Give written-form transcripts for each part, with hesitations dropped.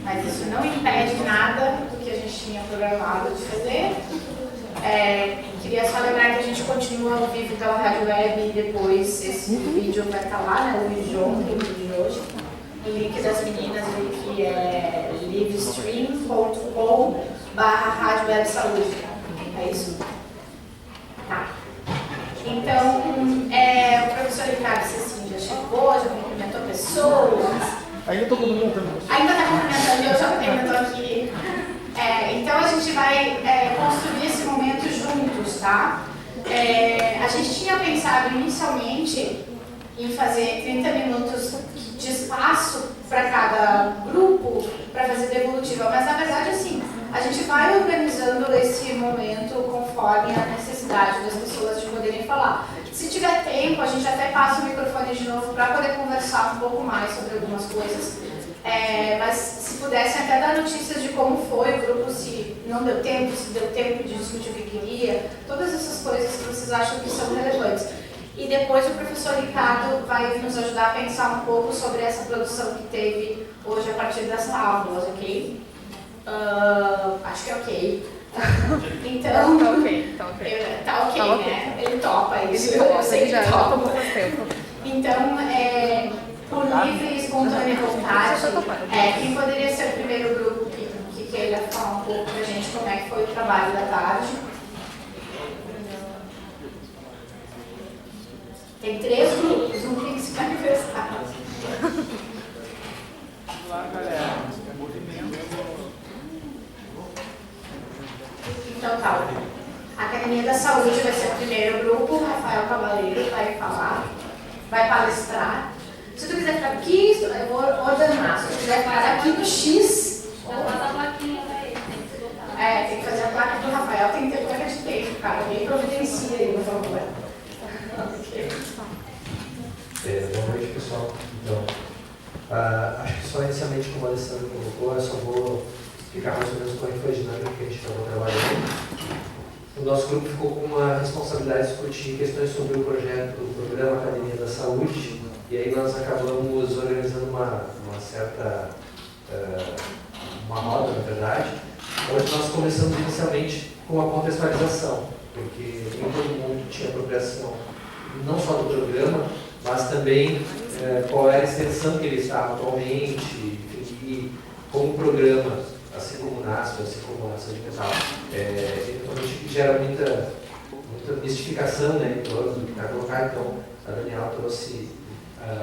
Mas isso não impede nada do que a gente tinha programado de fazer. Queria só lembrar que a gente continua ao vivo pela Rádio Web e depois esse vídeo vai estar lá, né? O vídeo de ontem, o vídeo de hoje. O link das meninas que é livestream.com/Rádio Web Saúde. É isso? Tá. Então, o professor Ricardo Cecim já chegou, já cumprimentou pessoas. Ainda estou cumprimentando. Ainda está cumprimentando, eu já cumprimentou aqui. Então a gente vai construir esse momento juntos, tá? A gente tinha pensado inicialmente em fazer 30 minutos de espaço para cada grupo para fazer devolutiva, mas na verdade assim, a gente vai organizando esse momento conforme a necessidade das pessoas de poderem falar. Se tiver tempo, a gente até passa o microfone de novo para poder conversar um pouco mais sobre algumas coisas. Mas se pudessem até dar notícias de como foi o grupo, se não deu tempo, se deu tempo de discutir o que queria, todas essas coisas que vocês acham que são relevantes. E depois o professor Ricardo vai nos ajudar a pensar um pouco sobre essa produção que teve hoje a partir dessa aula, ok? Acho que é ok. Então, tá ok. Tá ok, né? Ele topa isso. Eu sei que ele topa por muito tempo. Então, por livre e espontânea vontade, quem poderia ser o primeiro grupo que queira falar um pouco pra gente como é que foi o trabalho da tarde? Tem 3 grupos, um principal aniversário. Olá, galera. É movimento. Então tá. A Academia da Saúde vai ser o primeiro grupo. O Rafael Cavaleiro vai falar, vai palestrar. Se tu quiser ficar aqui, eu vou ordenar. Se tu quiser ficar aqui no X. Faz a plaquinha pra ele, tem que botar. Tem que fazer a placa do Rafael, tem que ter placa de tempo, cara. Alguém providencia aí, por favor. Ok. Boa noite, pessoal. Então, acho que só inicialmente, como a Alessandra colocou, eu só vou explicar mais ou menos como foi a dinâmica que a gente estava trabalhando. O nosso grupo ficou com uma responsabilidade de discutir questões sobre o projeto do programa Academia da Saúde, e aí nós acabamos organizando uma certa uma roda, na verdade, onde nós começamos inicialmente com a contextualização, porque nem todo mundo tinha apropriação não só do programa, mas também qual era a extensão que ele estava atualmente e como o programa, assim como o NASP, assim como a saúde mental, eventualmente gera muita mistificação, né, em torno do que está colocado. Então, a Daniela trouxe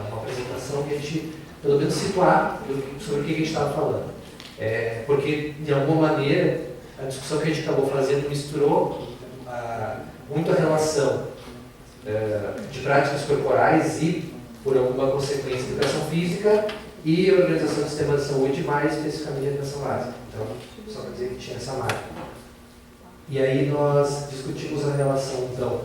uma apresentação que a gente, pelo menos, situar sobre o que a gente estava falando. Porque, de alguma maneira, a discussão que a gente acabou fazendo misturou muito a relação de práticas corporais e, por alguma consequência, educação física e organização do sistema de saúde, mais especificamente a educação básica. Então, só para dizer que tinha essa marca. E aí nós discutimos a relação, então,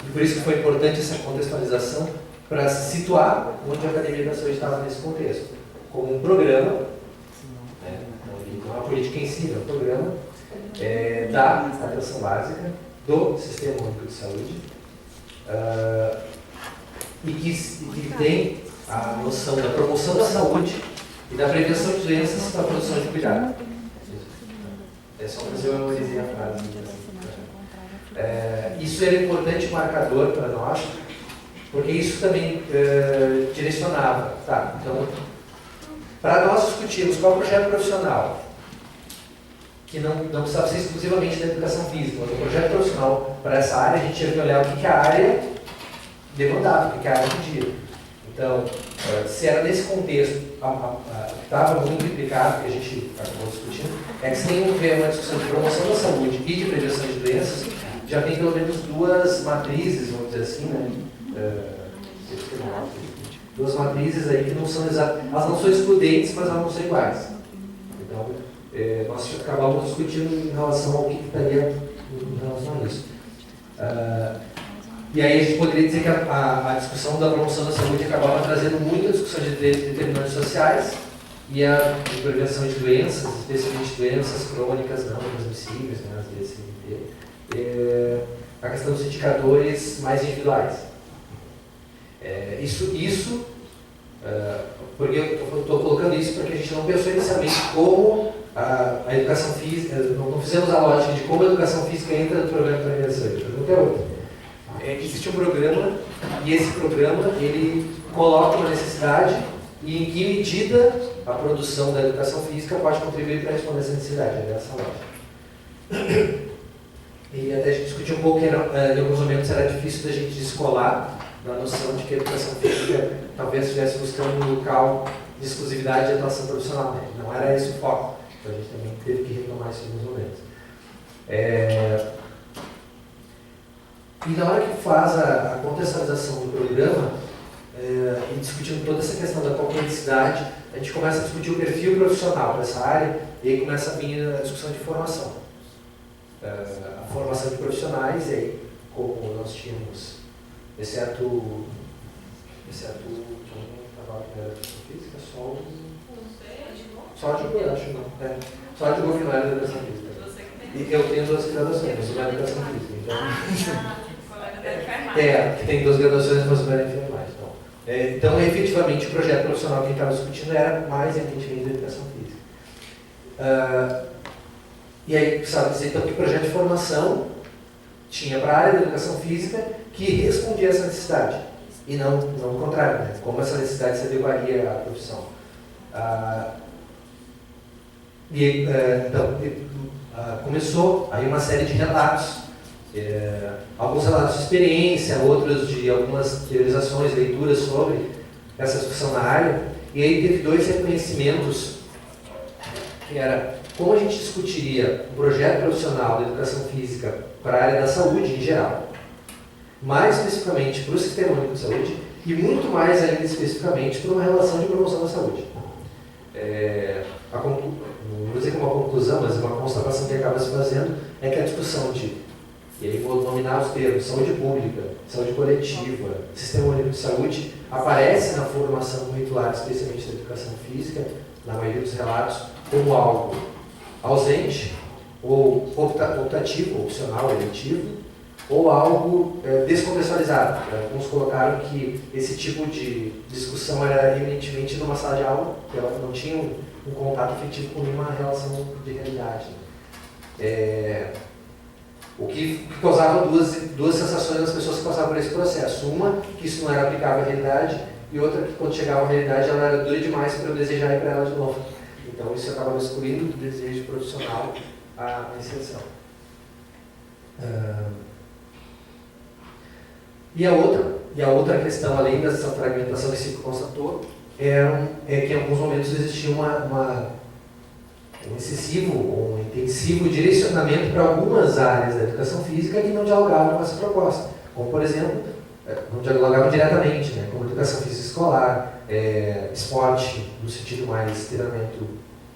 e por isso que foi importante essa contextualização, para se situar onde a Academia da Saúde estava nesse contexto, como um programa, né, não é uma política em si, é um programa da atenção básica do Sistema Único de Saúde, e que tem a noção da promoção da saúde e da prevenção de doenças para a produção de cuidado. É só fazer uma memorizinha a frase. Isso era importante marcador para nós, porque isso também direcionava. Tá, então, para nós discutirmos qual projeto profissional, que não precisava ser exclusivamente da educação física, mas um projeto profissional para essa área, a gente tinha que olhar o que a área demandava, o que a área pedia. Então, se era nesse contexto, que estava muito implicado, que a gente acabou discutindo, é que se tem uma discussão de promoção da saúde e de prevenção de doenças, já tem pelo menos 2 matrizes, vamos dizer assim, né? 2 matrizes aí que não são exatas, elas não são excludentes, mas elas não são iguais. Então, nós acabamos discutindo em relação ao que estaria em relação a isso. E aí a gente poderia dizer que a discussão da promoção da saúde acabava trazendo muita discussão de determinantes sociais e a de prevenção de doenças, especialmente doenças crônicas não transmissíveis, né, as DSM-T, a questão dos indicadores mais individuais. Isso Porque eu estou colocando isso porque a gente não pensou inicialmente como a educação física, não fizemos a lógica de como a educação física entra no programa de premiação. A pergunta é outra. Existe um programa e esse programa ele coloca uma necessidade e em que medida a produção da educação física pode contribuir para responder essa necessidade, é essa lógica. E até a gente discutiu um pouco que em alguns momentos era difícil da gente descolar da noção de que a educação física talvez estivesse buscando um local de exclusividade de atuação profissional. Né? Não era esse o foco, então a gente também teve que retomar isso em alguns momentos. E na hora que faz a contextualização do programa, e discutindo toda essa questão da complexidade, a gente começa a discutir o perfil profissional dessa área e aí começa a vir a discussão de formação. A formação de profissionais, e aí, como nós tínhamos, exceto quem estava na educação física, só de eu acho não. Só de que não era da educação física. E eu tenho 2 graduações, mas não é educação física. Então, que tem 2 graduações, mas não é enfermagem. Então, efetivamente, o projeto profissional que a gente estava discutindo era mais evidentemente da educação física. E aí, precisava dizer então que o projeto de formação tinha para a área da educação física que respondia a essa necessidade, e não o contrário, né? Como essa necessidade se adequaria à profissão. Então, começou aí uma série de relatos, alguns relatos de experiência, outros de algumas teorizações, leituras sobre essa discussão na área, e aí teve 2 reconhecimentos, que era como a gente discutiria um projeto profissional de educação física para a área da saúde em geral, mais especificamente para o Sistema Único de Saúde e muito mais ainda especificamente para uma relação de promoção da saúde. Não vou dizer que é uma conclusão, mas uma constatação que acaba se fazendo é que a discussão de, e aí vou nominar os termos, saúde pública, saúde coletiva, Sistema Único de Saúde, aparece na formação curricular, especialmente da educação física, na maioria dos relatos, como algo ausente, ou optativo, opcional, eletivo, ou algo descontextualizado. Alguns colocaram que esse tipo de discussão era eminentemente numa sala de aula, que ela não tinha um contato efetivo com nenhuma relação de realidade. O que causava duas sensações nas pessoas que passavam por esse processo. Uma, que isso não era aplicável à realidade, e outra, que quando chegava à realidade ela era dura demais para eu desejar ir para ela de novo. Então isso acabava excluindo do desejo profissional a inserção. E a outra questão, além dessa fragmentação que se constatou, é que em alguns momentos existia um excessivo ou um intensivo direcionamento para algumas áreas da educação física que não dialogavam com essa proposta. Como, por exemplo, não dialogavam diretamente, né, como educação física escolar, esporte, no sentido mais treinamento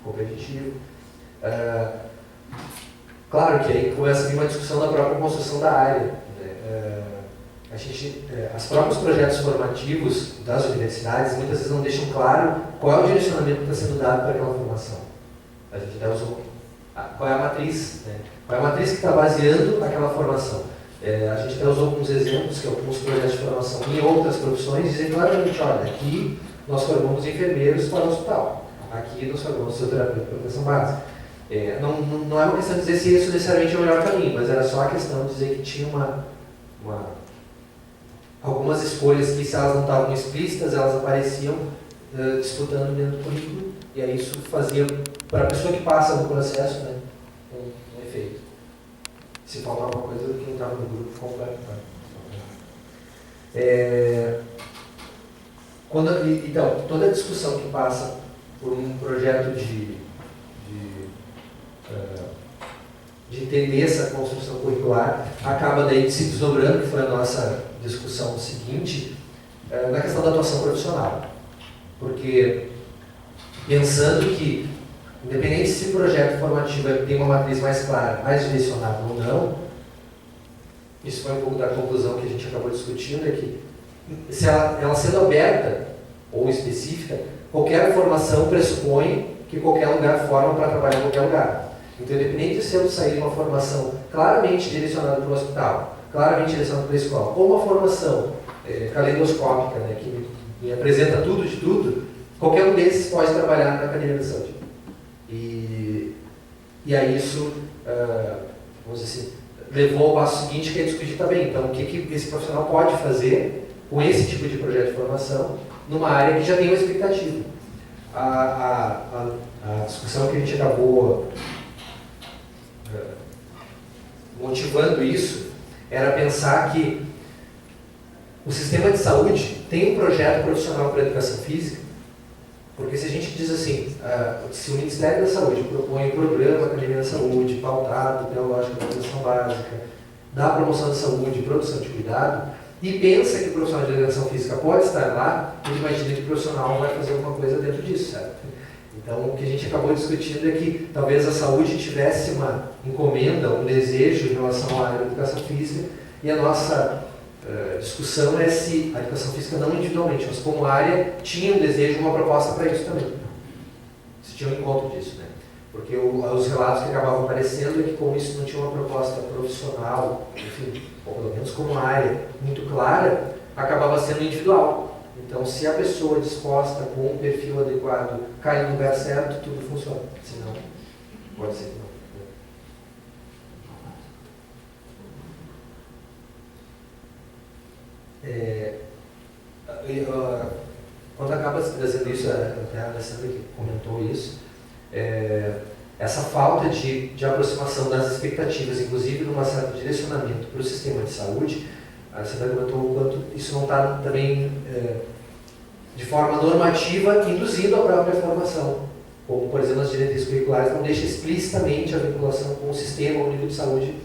competitivo. Claro que aí começa a vir uma discussão da própria construção da área. Né? Os próprios projetos formativos das universidades muitas vezes não deixam claro qual é o direcionamento que está sendo dado para aquela formação. A gente até usou qual é a matriz, né? Qual é a matriz que está baseando aquela formação. A gente até usou alguns exemplos, que alguns projetos de formação em outras profissões dizem claramente, olha, aqui nós formamos enfermeiros para o hospital, aqui nós formamos fisioterapeuta para proteção básica. Não é uma questão de dizer se isso necessariamente é o melhor caminho, mas era só a questão de dizer que tinha algumas escolhas que, se elas não estavam explícitas, elas apareciam disputando dentro do currículo, e aí isso fazia, para a pessoa que passa no processo, né, um efeito. Se faltar alguma coisa, quem estava no grupo completa. Então, toda a discussão que passa por um projeto de entender essa construção curricular, acaba daí se desdobrando, que foi a nossa discussão seguinte, na questão da atuação profissional. Porque, pensando que, independente se o projeto formativo tem uma matriz mais clara, mais direcionada ou não, isso foi um pouco da conclusão que a gente acabou discutindo, é que, se ela sendo aberta ou específica, qualquer formação pressupõe que qualquer lugar forma para trabalhar em qualquer lugar. Então, independente se eu sair de uma formação claramente direcionada para o hospital, claramente direcionada para a escola, ou uma formação calendoscópica, né, que e apresenta tudo de tudo, qualquer um desses pode trabalhar na academia da saúde. E aí isso, vamos dizer assim, levou ao passo seguinte, que é discutir também, então, o que esse profissional pode fazer com esse tipo de projeto de formação numa área que já tem uma expectativa. A discussão que a gente acabou motivando isso era pensar que o sistema de saúde tem um projeto profissional para a educação física, porque se a gente diz assim, se o Ministério da Saúde propõe um programa Academia da Saúde, pautado pela lógica da educação básica, da promoção da saúde e produção de cuidado, e pensa que o profissional de educação física pode estar lá, ele imagina que o profissional vai fazer alguma coisa dentro disso, certo? Então, o que a gente acabou discutindo é que talvez a saúde tivesse uma encomenda, um desejo em relação à área da educação física, e a nossa discussão é se a educação física, não individualmente, mas como área, tinha um desejo, uma proposta para isso também. Se tinha um encontro disso, né? Porque os relatos que acabavam aparecendo é que, como isso não tinha uma proposta profissional, enfim, ou pelo menos como área muito clara, acabava sendo individual. Então, se a pessoa disposta com um perfil adequado cai no lugar certo, tudo funciona. Senão, pode ser que não. Quando acaba se trazendo isso, até a Alessandra que comentou isso, essa falta de aproximação das expectativas, inclusive num certo direcionamento para o sistema de saúde, a Alessandra comentou o quanto isso não está também de forma normativa induzindo a própria formação, como por exemplo as diretrizes curriculares não deixam explicitamente a vinculação com o sistema ou nível de saúde,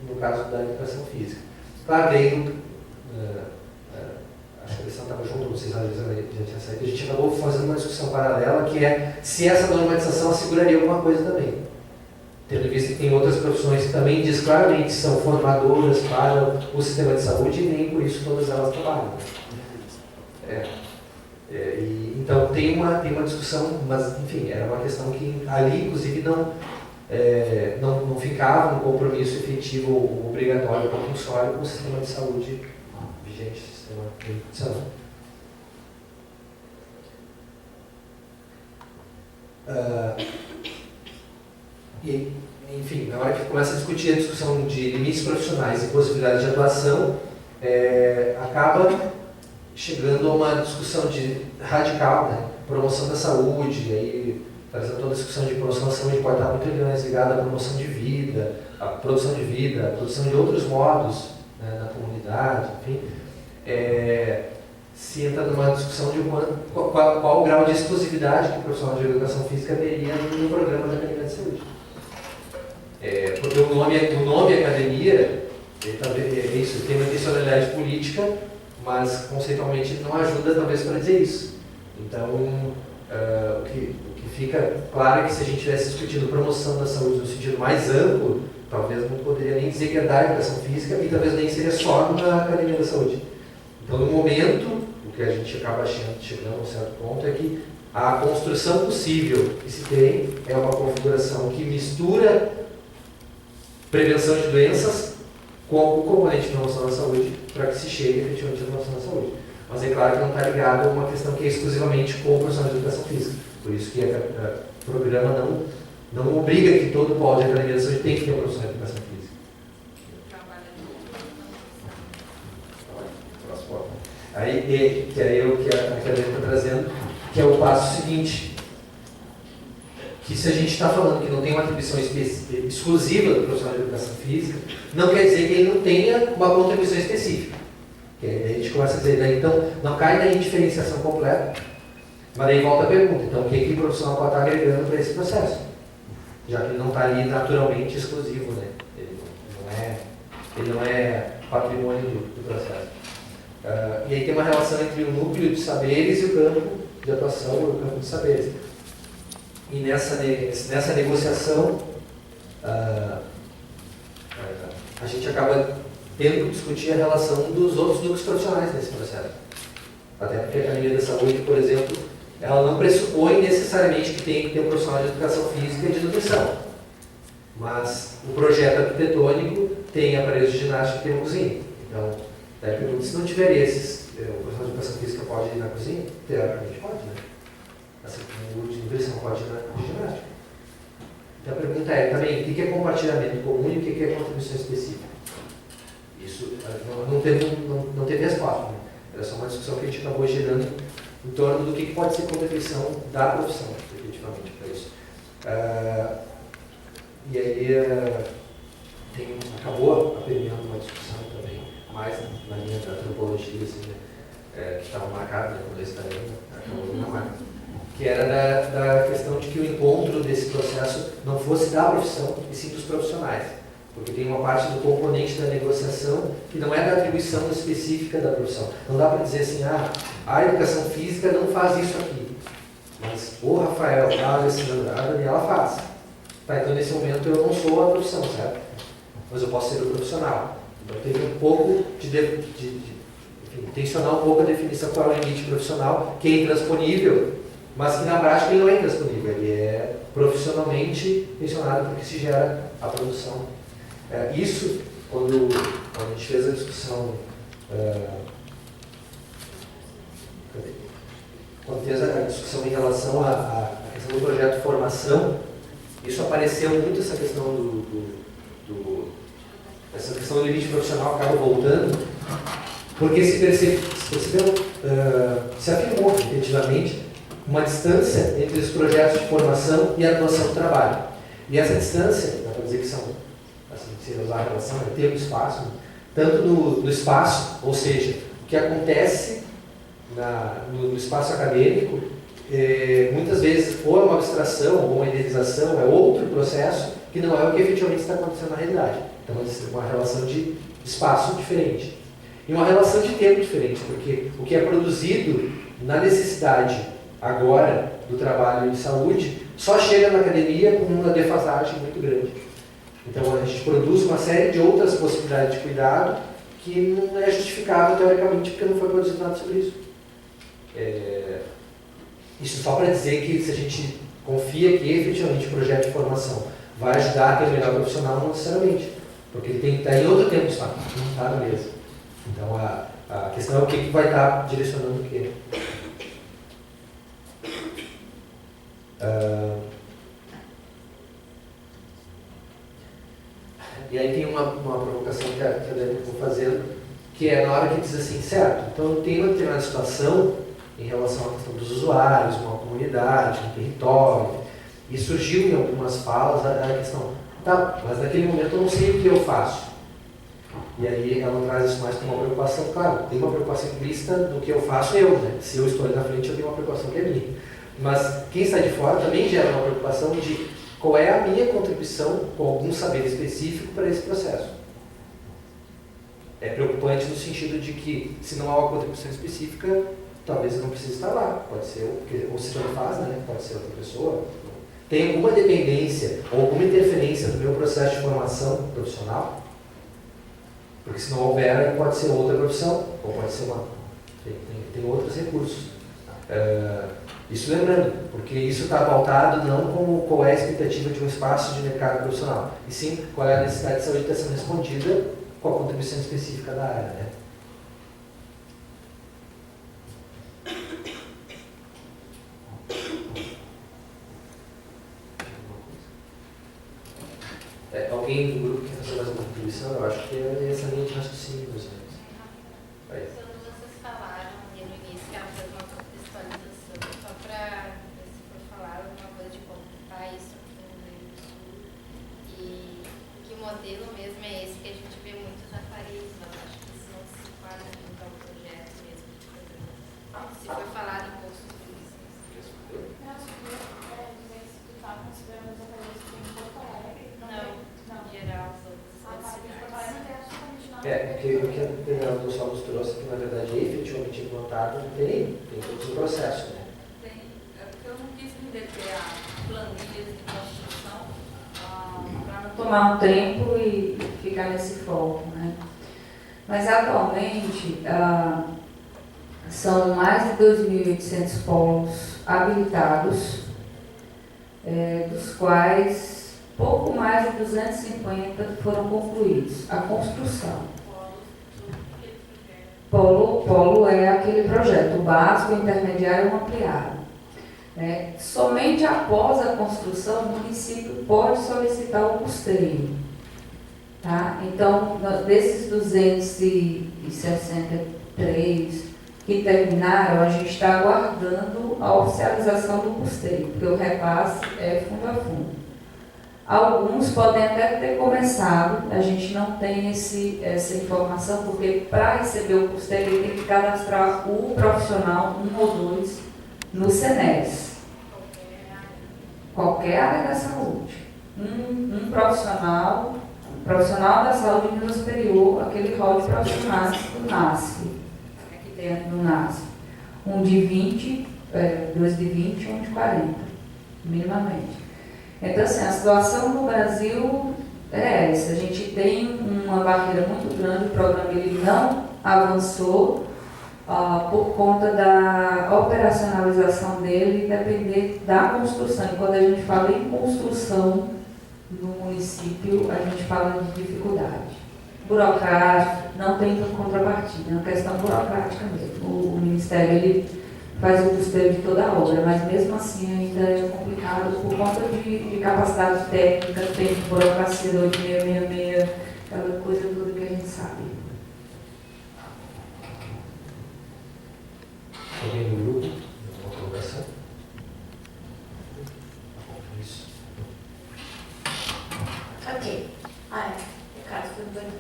no caso da educação física. Claro que aí, acho que a Alessandra estava junto, vocês já tinham saído, a gente acabou fazendo uma discussão paralela, que é se essa normatização asseguraria alguma coisa também. Tendo em vista que tem outras profissões que também diz claramente são formadoras para o sistema de saúde e nem por isso todas elas trabalham. Então tem uma discussão, mas enfim, era uma questão que ali inclusive não ficava um compromisso efetivo ou obrigatório, compulsório com o sistema de saúde vigente, sistema de saúde. Enfim, na hora que começa a discutir a discussão de limites profissionais e possibilidades de atuação, acaba chegando a uma discussão radical, né? Promoção da saúde, aí trazendo toda a discussão de promoção da saúde pode estar muito ligada à promoção de vida, à produção de vida, à produção de outros modos, né, na comunidade, enfim. Se entra numa discussão de qual o grau de exclusividade que o profissional de educação física teria no programa da academia de saúde. Porque o nome academia, isso tem uma intencionalidade política, mas conceitualmente não ajuda talvez para dizer isso. Então, o que fica claro é que se a gente estivesse discutindo promoção da saúde no sentido mais amplo, talvez não poderia nem dizer que é da educação física e talvez nem seria só na academia da saúde. Então, no momento, o que a gente acaba chegando a um certo ponto é que a construção possível que se tem é uma configuração que mistura prevenção de doenças com o componente de promoção da saúde para que se chegue efetivamente à promoção da saúde. Mas é claro que não está ligado a uma questão que é exclusivamente com o profissional de educação física. Por isso que o programa não obriga que todo polo de academia da saúde tenha que ter um profissional de educação física. Aí, que é o que a academia está trazendo, que é o passo seguinte, que se a gente está falando que não tem uma atribuição exclusiva do profissional de educação física, não quer dizer que ele não tenha uma contribuição específica. Que aí a gente começa a dizer, né, então, não cai na indiferenciação completa, mas daí volta a pergunta, então o que o profissional pode estar agregando para esse processo? Já que ele não está ali naturalmente exclusivo, né? Ele não é patrimônio do processo. E aí tem uma relação entre o núcleo de saberes e o campo de atuação, ou o campo de saberes. E nessa negociação, a gente acaba tendo que discutir a relação dos outros núcleos profissionais nesse processo. Até porque a academia da saúde, por exemplo, ela não pressupõe necessariamente que tem que ter um profissional de educação física e de nutrição. Mas o projeto arquitetônico tem aparelhos de ginástica e tem um cozinha. Então, daí pergunta, se não tiver esses, o professor de educação física pode ir na cozinha? Teoricamente pode, né? Assim como o de nutrição pode ir na ginástica. Então a pergunta é também, o que é compartilhamento comum e o que é contribuição específica? Isso não teve resposta, né? Era só uma discussão que a gente acabou gerando em torno do que pode ser contribuição da profissão, efetivamente, para isso. E aí acabou apermeando uma discussão também, mais na linha da antropologia, assim, né? Que estava marcada, né, quando eu estava acabou na marca, que era da questão de que o encontro desse processo não fosse da profissão, e sim dos profissionais. Porque tem uma parte do componente da negociação que não é da atribuição específica da profissão. Não dá para dizer assim, a educação física não faz isso aqui. Mas o Rafael, a Alessandra, a Daniela faz. Tá, então nesse momento eu não sou a profissão, certo? Mas eu posso ser o profissional. Então teve um pouco enfim, tensionar um pouco a definição qual é o limite profissional, que é intransponível, mas que na prática ele não é intransponível, ele é profissionalmente tensionado porque se gera a produção. Isso, quando a gente fez a discussão, quando fez a discussão em relação à questão do projeto de formação, isso apareceu muito, essa questão essa questão do limite profissional acaba voltando, porque se percebeu, se afirmou efetivamente uma distância entre os projetos de formação e a atuação do trabalho. E essa distância, dá para dizer que são, assim, se usar a relação, é tempo e espaço, né? Tanto no espaço, ou seja, o que acontece no espaço acadêmico, muitas vezes ou é uma abstração ou uma idealização, é outro processo que não é o que efetivamente está acontecendo na realidade. Então, é uma relação de espaço diferente. E uma relação de tempo diferente, porque o que é produzido na necessidade agora do trabalho de saúde só chega na academia com uma defasagem muito grande. Então a gente produz uma série de outras possibilidades de cuidado que não é justificável teoricamente porque não foi produzido nada sobre isso. Isso só para dizer que se a gente confia que efetivamente o projeto de formação vai ajudar a ter o melhor profissional, não necessariamente, porque ele tem que estar em outro tempo, está, não está na mesa. Então a questão é o que vai estar direcionando o quê. E aí tem uma provocação que a Dani está fazendo, que é na hora que diz assim, certo, então tem uma determinada situação em relação à questão dos usuários, uma comunidade, um território, e surgiu em algumas falas a questão, tá, mas naquele momento eu não sei o que eu faço. E aí ela traz isso mais como uma preocupação, claro, tem uma preocupação implícita do que eu faço eu, né? Se eu estou ali na frente, eu tenho uma preocupação que é minha. Mas quem está de fora também gera uma preocupação de qual é a minha contribuição com algum saber específico para esse processo. É preocupante no sentido de que, se não há uma contribuição específica, talvez eu não precise estar lá. Pode ser, ou se não faz, né? Pode ser outra pessoa. Tem alguma dependência ou alguma interferência no meu processo de formação profissional? Porque se não houver, pode ser outra profissão, ou pode ser uma... Tem outros recursos. Isso lembrando, porque isso está pautado não como qual é a expectativa de um espaço de mercado profissional, e sim qual é a necessidade de saúde que está sendo respondida com a contribuição específica da área, né? Alguém do grupo quer fazer mais uma contribuição? Eu acho que é essa linha de raciocínio, mais ou menos. Quando vocês falaram ali no início que ela fez uma contextualização, só para ver se for falar alguma coisa de como está isso aqui no Rio Grande do Sul, e que modelo mesmo é esse que a gente vê muitos aparelhos, eu acho que isso não se enquadra muito ao projeto mesmo. Se for falado um pouco sobre isso. Eu acho que dizer se tu está considerando os aparelhos que tem em Porto Alegre. Não, em geral, todas as cidades. Porque o que a Daniela dos Solos trouxe, que na verdade é efetivamente implantado, tem todos os processos, né? Porque eu não quis me deter a planilhas de construção para não tomar um tempo e ficar nesse foco, né? Mas atualmente são mais de 2.800 polos habilitados, dos quais pouco mais de 250 foram concluídos. A construção. Polo é aquele projeto, o básico, o intermediário e o ampliado. Somente após a construção, o município pode solicitar o custeio. Tá? Então, desses 263 que terminaram, a gente está aguardando a oficialização do custeio, porque o repasse é fundo a fundo. Alguns podem até ter começado, a gente não tem essa informação, porque para receber o custeio ele tem que cadastrar o profissional, 1 ou 2, no SENES. Qualquer área da saúde. Um profissional da saúde de nível superior, aquele rol de profissionais do NASF, aqui dentro do NASF. Um de 20, 2 de 20 e um de 40, minimamente. Então, assim, a situação no Brasil é essa. A gente tem uma barreira muito grande, o programa ele não avançou por conta da operacionalização dele depender da construção. E quando a gente fala em construção no município, a gente fala de dificuldade. Burocrática, não tem contrapartida, é uma questão burocrática mesmo. O Ministério ele faz o custeio de toda a obra, mas mesmo assim ainda é complicado por conta de capacidade técnica, tempo, burocracia do 8666, aquela coisa toda que a gente sabe. Alguém do grupo? Alguma colocação? Isso. Ok. Ricardo, tudo bem?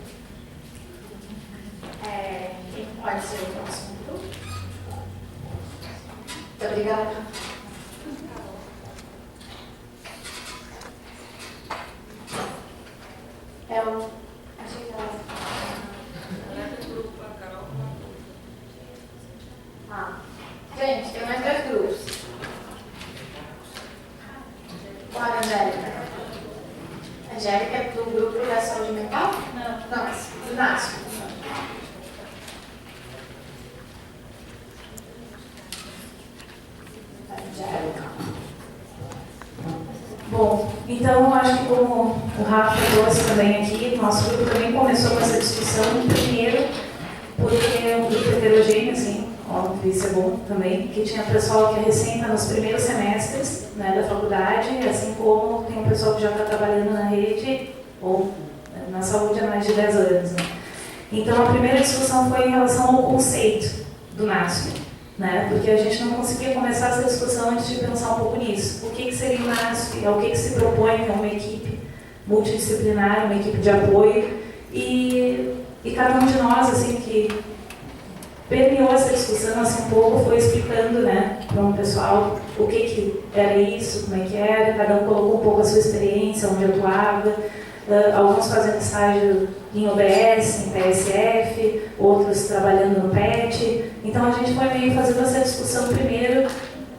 Quem pode ser o próximo grupo? Muito obrigada. Achei que ela... Gente, tem mais 2 grupos. Bora, Angélica. Angélica é do grupo da saúde mental? Não, do NASF. Bom, então eu acho que como o Rafa trouxe também aqui, nosso grupo também começou com essa discussão, primeiro, porque é um grupo heterogêneo, assim, óbvio, isso é bom também, que tinha pessoal que recém está nos primeiros semestres, né, da faculdade, assim como tem um pessoal que já está trabalhando na rede ou na saúde há mais de 10 anos. Né. Então a primeira discussão foi em relação ao conceito do NASF. Né? Porque a gente não conseguia começar essa discussão antes de pensar um pouco nisso. O que seria o NASF? O que se propõe? É uma equipe multidisciplinar, uma equipe de apoio. E cada um de nós, assim, que permeou essa discussão assim, um pouco, foi explicando, né, para um pessoal o que era isso, como é que era. Cada um colocou um pouco a sua experiência, onde atuava. Alguns fazendo estágio em OBS, em PSF, outros trabalhando no PET. Então a gente foi meio fazendo essa discussão primeiro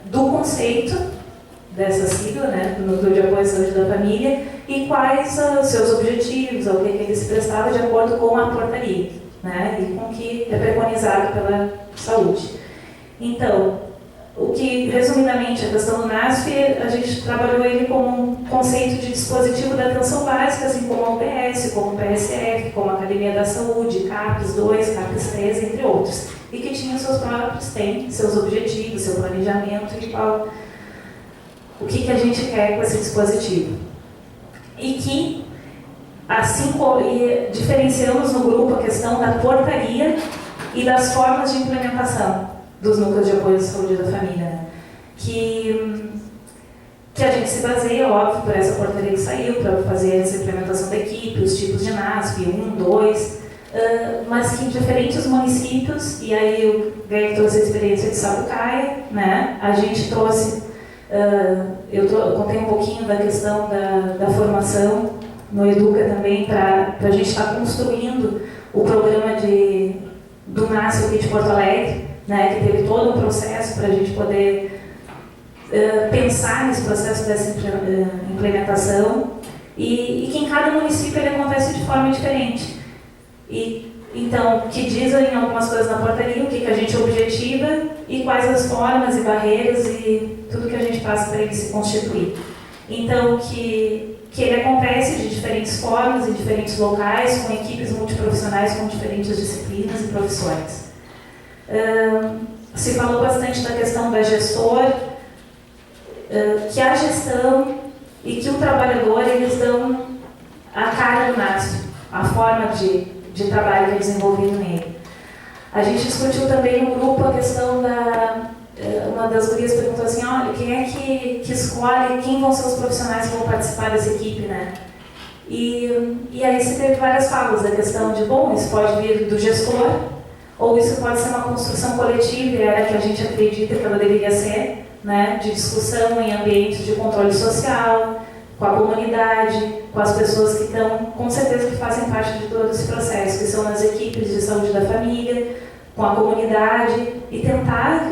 do conceito dessa sigla, né, do Núcleo de Apoio à Saúde da Família, e quais os seus objetivos, ao que ele se prestava de acordo com a portaria, né, e com o que é preconizado pela saúde. Então, o que, resumidamente, a questão do NASF, a gente trabalhou ele como um conceito de dispositivo da atenção básica, assim como a UBS, como o PSF, como a Academia da Saúde, CAPES 2, CAPES 3, entre outros. E que tinha tem seus objetivos, seu planejamento e o que a gente quer com esse dispositivo. E que, assim, diferenciamos no grupo a questão da portaria e das formas de implementação dos núcleos de apoio à saúde da família, né? Que a gente se baseia, óbvio, por essa portaria que saiu, para fazer essa implementação da equipe, os tipos de NASF, 1, 2, mas que em diferentes municípios, e aí o Greg trouxe a experiência de Sapucaia, né? A gente trouxe, eu contei um pouquinho da questão da formação no Educa também, para a gente estar construindo o programa do NASF aqui de Porto Alegre, né, que teve todo um processo para a gente poder pensar nesse processo dessa implementação e que em cada município ele acontece de forma diferente. E, então, que dizem algumas coisas na portaria, o que a gente objetiva e quais as formas e barreiras e tudo que a gente passa para ele se constituir. Então, que ele acontece de diferentes formas, em diferentes locais, com equipes multiprofissionais com diferentes disciplinas e profissões. Se falou bastante da questão da gestor, que a gestão e que o trabalhador, eles dão a cara do NASF, a forma de trabalho que é desenvolvido nele. A gente discutiu também no grupo a questão uma das gurias perguntou assim, olha, quem é que escolhe quem vão ser os profissionais que vão participar dessa equipe, né? E aí você teve várias falas da questão de, bom, isso pode vir do gestor, ou isso pode ser uma construção coletiva, e era que a gente acredita que ela deveria ser, né, de discussão em ambientes de controle social, com a comunidade, com as pessoas que estão, com certeza que fazem parte de todo esse processo, que são nas equipes de saúde da família, com a comunidade, e tentar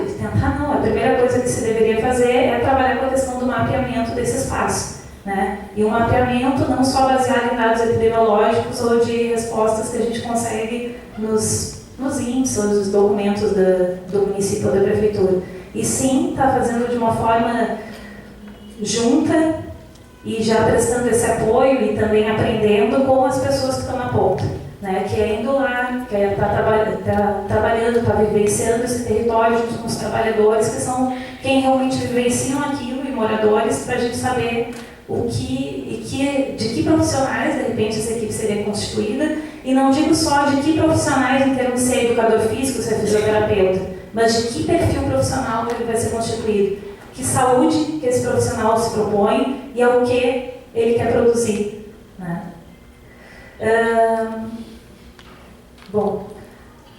não, a primeira coisa que se deveria fazer é trabalhar com a questão do mapeamento desse espaço, né? E um mapeamento não só baseado em dados epidemiológicos ou de respostas que a gente consegue nos índices ou nos documentos do município ou da prefeitura. E sim, está fazendo de uma forma junta e já prestando esse apoio e também aprendendo com as pessoas que estão na ponta, né? Que é indo lá, que é estar trabalhando, está vivenciando esse território junto com os trabalhadores, que são quem realmente vivenciam aquilo, e moradores, para a gente saber de que profissionais, de repente, essa equipe seria constituída, e não digo só de que profissionais em termos de ser educador físico, ser fisioterapeuta, mas de que perfil profissional ele vai ser constituído, que saúde que esse profissional se propõe e ao que ele quer produzir, né? Bom,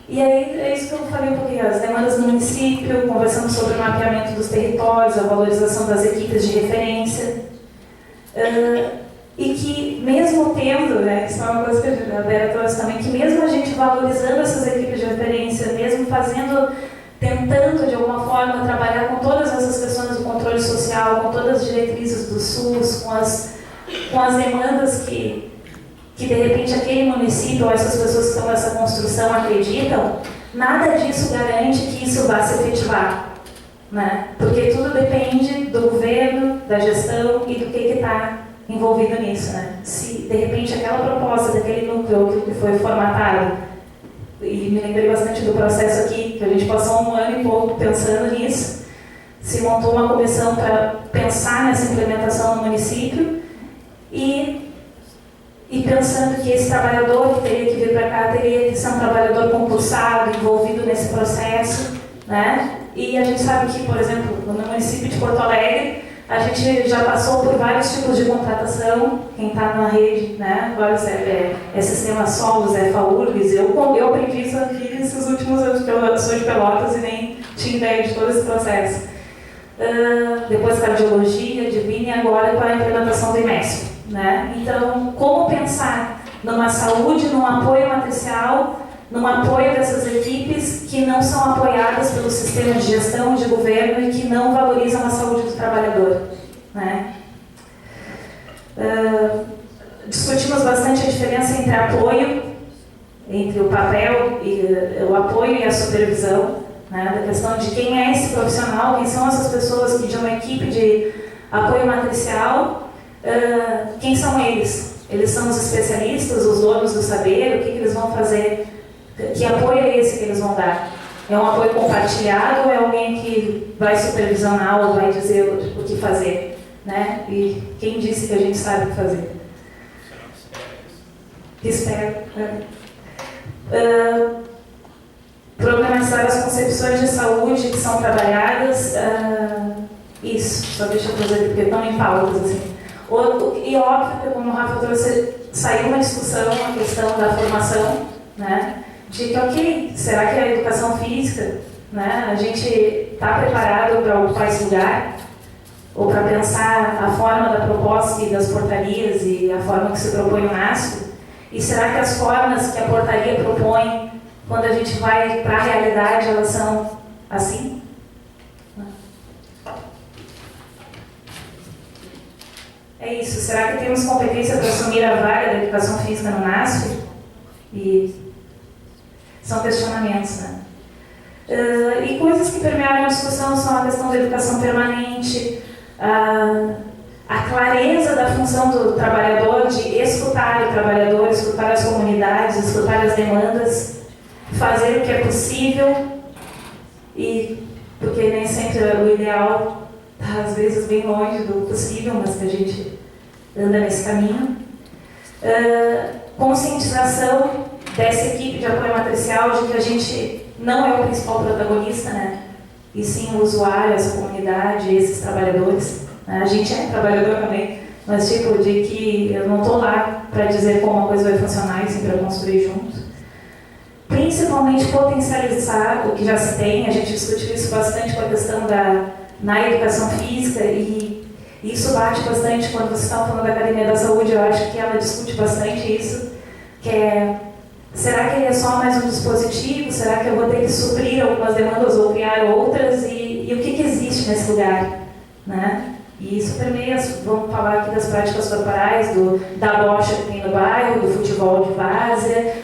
e aí é isso que eu falei um pouquinho, as demandas do município, conversamos sobre o mapeamento dos territórios, a valorização das equipes de referência, e que mesmo tendo, né, isso é uma coisa que a Vera trouxe também, que mesmo a gente valorizando essas equipes de referência, mesmo tentando de alguma forma trabalhar com todas essas questões do controle social, com todas as diretrizes do SUS, com as demandas que de repente aquele município ou essas pessoas que estão nessa construção acreditam, nada disso garante que isso vá se efetivar, né? Porque tudo depende do governo, da gestão e do que está envolvido nisso, né? Se de repente aquela proposta daquele núcleo que foi formatado, e me lembrei bastante do processo aqui, que a gente passou 1 ano e pouco pensando nisso, se montou uma comissão para pensar nessa implementação no município e pensando que esse trabalhador que teria que vir para cá teria que ser um trabalhador concursado, envolvido nesse processo, né? E a gente sabe que, por exemplo, no município de Porto Alegre, a gente já passou por vários tipos de contratação, quem está na rede, né? Agora é Sistema Solos, é FAURGS, eu aprendi isso aqui nesses últimos anos, porque eu sou de Pelotas e nem tinha ideia de todo esse processo. Depois cardiologia, Divine, e agora com a implementação do IMESP, né? Então, como pensar numa saúde, num apoio matricial, num apoio dessas equipes que não são apoiadas pelo sistema de gestão de governo e que não valorizam a saúde do trabalhador, né? Discutimos bastante a diferença entre o papel e o apoio e a supervisão, né? Da questão de quem é esse profissional, quem são essas pessoas que de uma equipe de apoio matricial, quem são eles? Eles são os especialistas, os donos do saber, o que eles vão fazer? Que apoio é esse que eles vão dar? É um apoio compartilhado ou é alguém que vai supervisionar ou vai dizer o que fazer, né? E quem disse que a gente sabe o que fazer? Espero. Problematizar as concepções de saúde que são trabalhadas, isso, só deixa eu fazer porque estão em pautas, assim. E óbvio que, como o Rafa trouxe, saiu uma discussão, a questão da formação, né? De que, ok, será que a educação física, né, a gente está preparado para ocupar esse lugar? Ou para pensar a forma da proposta e das portarias e a forma que se propõe o NASF? E será que as formas que a portaria propõe, quando a gente vai para a realidade, elas são assim? É isso. Será que temos competência para assumir a vaga da educação física no NASF? E são questionamentos, né? E coisas que permearam a discussão são a questão da educação permanente, a clareza da função do trabalhador de escutar o trabalhador, escutar as comunidades, escutar as demandas, fazer o que é possível e porque nem sempre o ideal está às vezes bem longe do possível, mas que a gente anda nesse caminho. Conscientização dessa equipe de apoio matricial de que a gente não é o principal protagonista, né? E sim o usuário, essa comunidade, esses trabalhadores. Né? A gente é trabalhador também, mas tipo, de que eu não estou lá para dizer como uma coisa vai funcionar e sim para construir junto. Principalmente potencializar o que já se tem, a gente discutiu isso bastante com a questão na educação física e isso bate bastante quando vocês estão falando da Academia da Saúde, eu acho que ela discute bastante isso, que é, será que ele é só mais um dispositivo, será que eu vou ter que suprir algumas demandas ou criar outras e o que existe nesse lugar, né? E isso permeia, vamos falar aqui das práticas corporais, da bocha que tem no bairro, do futebol de várzea,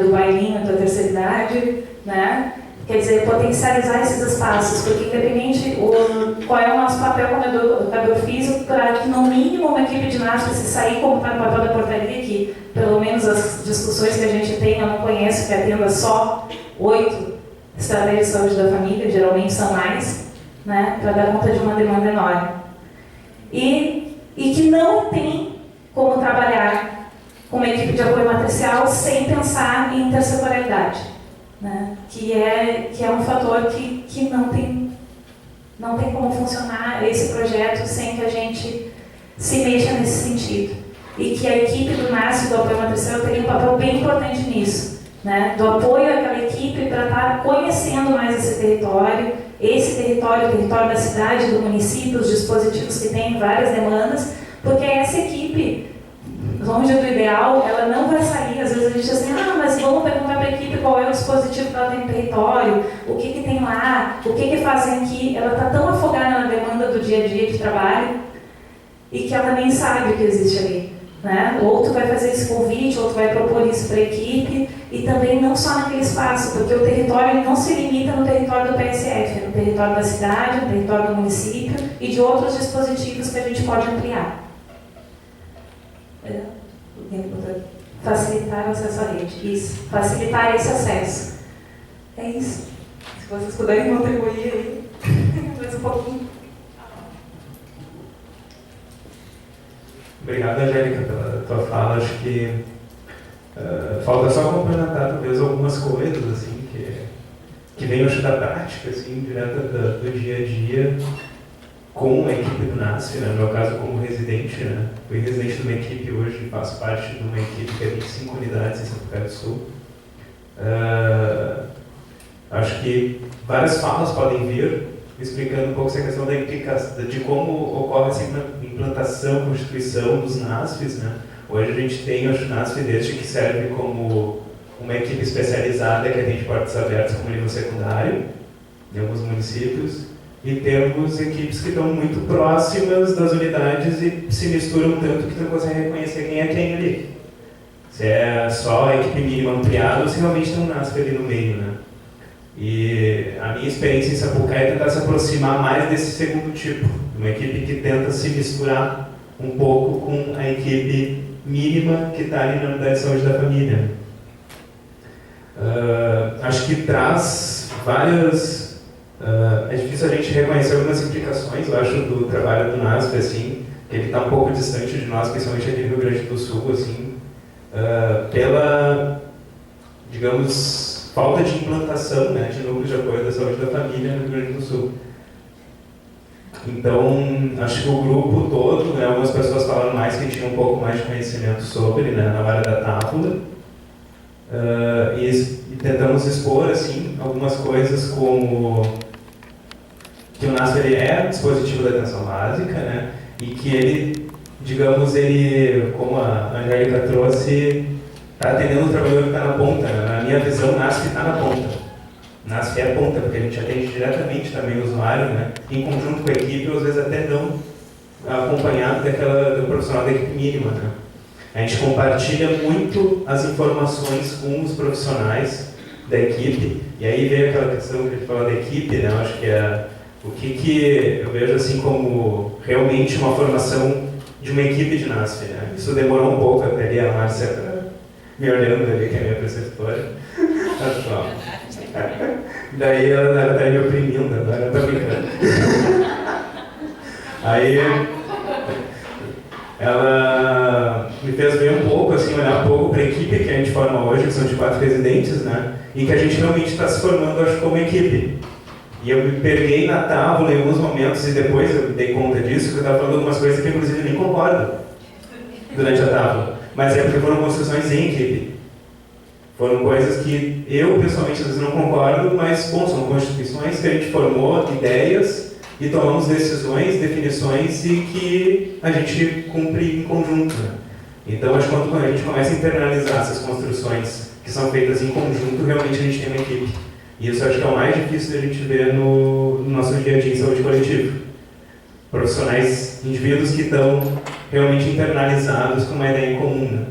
do bailinho da terceira idade, né? Quer dizer, potencializar esses espaços, porque independente qual é o nosso papel como educador físico, para que no mínimo uma equipe de ginástica se sair como está no papel da portaria, que pelo menos as discussões que a gente tem, eu não conheço que atenda só 8 estratégias de saúde da família, geralmente são mais, né? Para dar conta de uma demanda enorme. E que não tem como trabalhar com uma equipe de apoio matricial sem pensar em intersetorialidade, né? que é um fator que não tem como funcionar esse projeto sem que a gente se mexa nesse sentido. E que a equipe do NASF, do apoio matricial, teria um papel bem importante nisso, né? Do apoio àquela equipe para estar conhecendo mais esse território, o território da cidade, do município, os dispositivos que têm várias demandas, porque essa equipe, longe do ideal, ela não vai sair. Às vezes a gente diz assim, mas vamos perguntar para a equipe qual é o dispositivo que ela tem no território, o que tem lá, o que fazem aqui. Ela está tão afogada na demanda do dia a dia de trabalho e que ela nem sabe o que existe ali. Né? Outro vai fazer esse convite, outro vai propor isso para a equipe, e também não só naquele espaço, porque o território não se limita no território do PSF, é no território da cidade, no território do município e de outros dispositivos que a gente pode ampliar. Facilitar o acesso à rede. Isso, facilitar esse acesso. É isso. Se vocês puderem contribuir aí, mais um pouquinho. Obrigado, Angélica, pela tua fala. Acho que falta só complementar, talvez, algumas coisas assim, que vêm da prática, assim, direta do dia a dia, com a equipe do NASF, né? No meu caso, como residente, né? Fui residente de uma equipe hoje, faço parte de uma equipe que é 25 unidades em Sapucaí do Sul. Acho que várias falas podem vir explicando um pouco essa questão da implicação, de como ocorre essa implantação, constituição dos NASFs, né? Hoje a gente tem o NASF desde que serve como uma equipe especializada que atende portas abertas como nível secundário, em alguns municípios, e temos equipes que estão muito próximas das unidades e se misturam tanto que tu não consegue reconhecer quem é quem ali. Se é só a equipe mínima ampliada ou se realmente tem um NASF ali no meio, né? E a minha experiência em Sapucaí é tentar se aproximar mais desse segundo tipo, uma equipe que tenta se misturar um pouco com a equipe mínima que está ali na unidade de saúde da família. Acho que traz várias... é difícil a gente reconhecer algumas implicações, eu acho, do trabalho do NASF, assim, que ele está um pouco distante de nós, principalmente aqui no Rio Grande do Sul, assim, pela, digamos, falta de implantação, né, de núcleos de apoio da saúde da família no Rio Grande do Sul. Então, acho que o grupo todo, né, algumas pessoas falaram mais que tinham um pouco mais de conhecimento sobre, né, na área da tábula, e tentamos expor, assim, algumas coisas como que o NASF ele é um dispositivo da atenção básica, né, e que ele, digamos, ele, como a Angélica trouxe, está atendendo o trabalhador que está na ponta, né? Na minha visão, o NASF está na ponta. O NASF é a ponta, porque a gente atende diretamente também o usuário, né? Em conjunto com a equipe, ou às vezes até não acompanhado do profissional da equipe mínima, né? A gente compartilha muito as informações com os profissionais da equipe, e aí veio aquela questão que a gente falou da equipe, né? Eu acho que é o que eu vejo assim como realmente uma formação de uma equipe de NASF, né? Isso demorou um pouco até ali, a Márcia me olhando ali, que é a minha preceptora atual. Daí ela tá me oprimindo, agora eu tô brincando. Aí ela me fez ver um pouco, assim, olhar um pouco para a equipe que a gente forma hoje, que são de 4 residentes, né? E que a gente realmente está se formando, acho, como equipe. E eu me peguei na tábua em alguns momentos e depois eu me dei conta disso, que eu estava falando algumas coisas que eu, inclusive, nem concordo durante a tábua. Mas é porque foram construções em equipe. Foram coisas que eu, pessoalmente, às vezes não concordo, mas, bom, são constituições que a gente formou, ideias, e tomamos decisões, definições e que a gente cumpre em conjunto. Né? Então, acho que quando a gente começa a internalizar essas construções que são feitas em conjunto, realmente a gente tem uma equipe. E isso acho que é o mais difícil da gente ver no nosso dia a dia em saúde coletiva. Profissionais, indivíduos que estão realmente internalizados com uma ideia em comum. Né?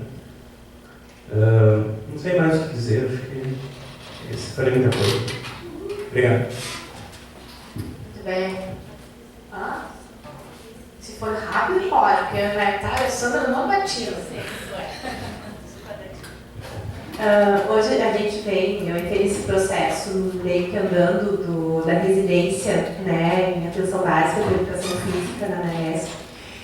Não sei mais o que dizer, acho que esse foi muita coisa. Obrigado. Muito bem. Se for rápido, pode, porque vai estar a Sandra normativa. Hoje a gente vem esse processo meio que andando da residência, né, em atenção básica para educação física na ANESP,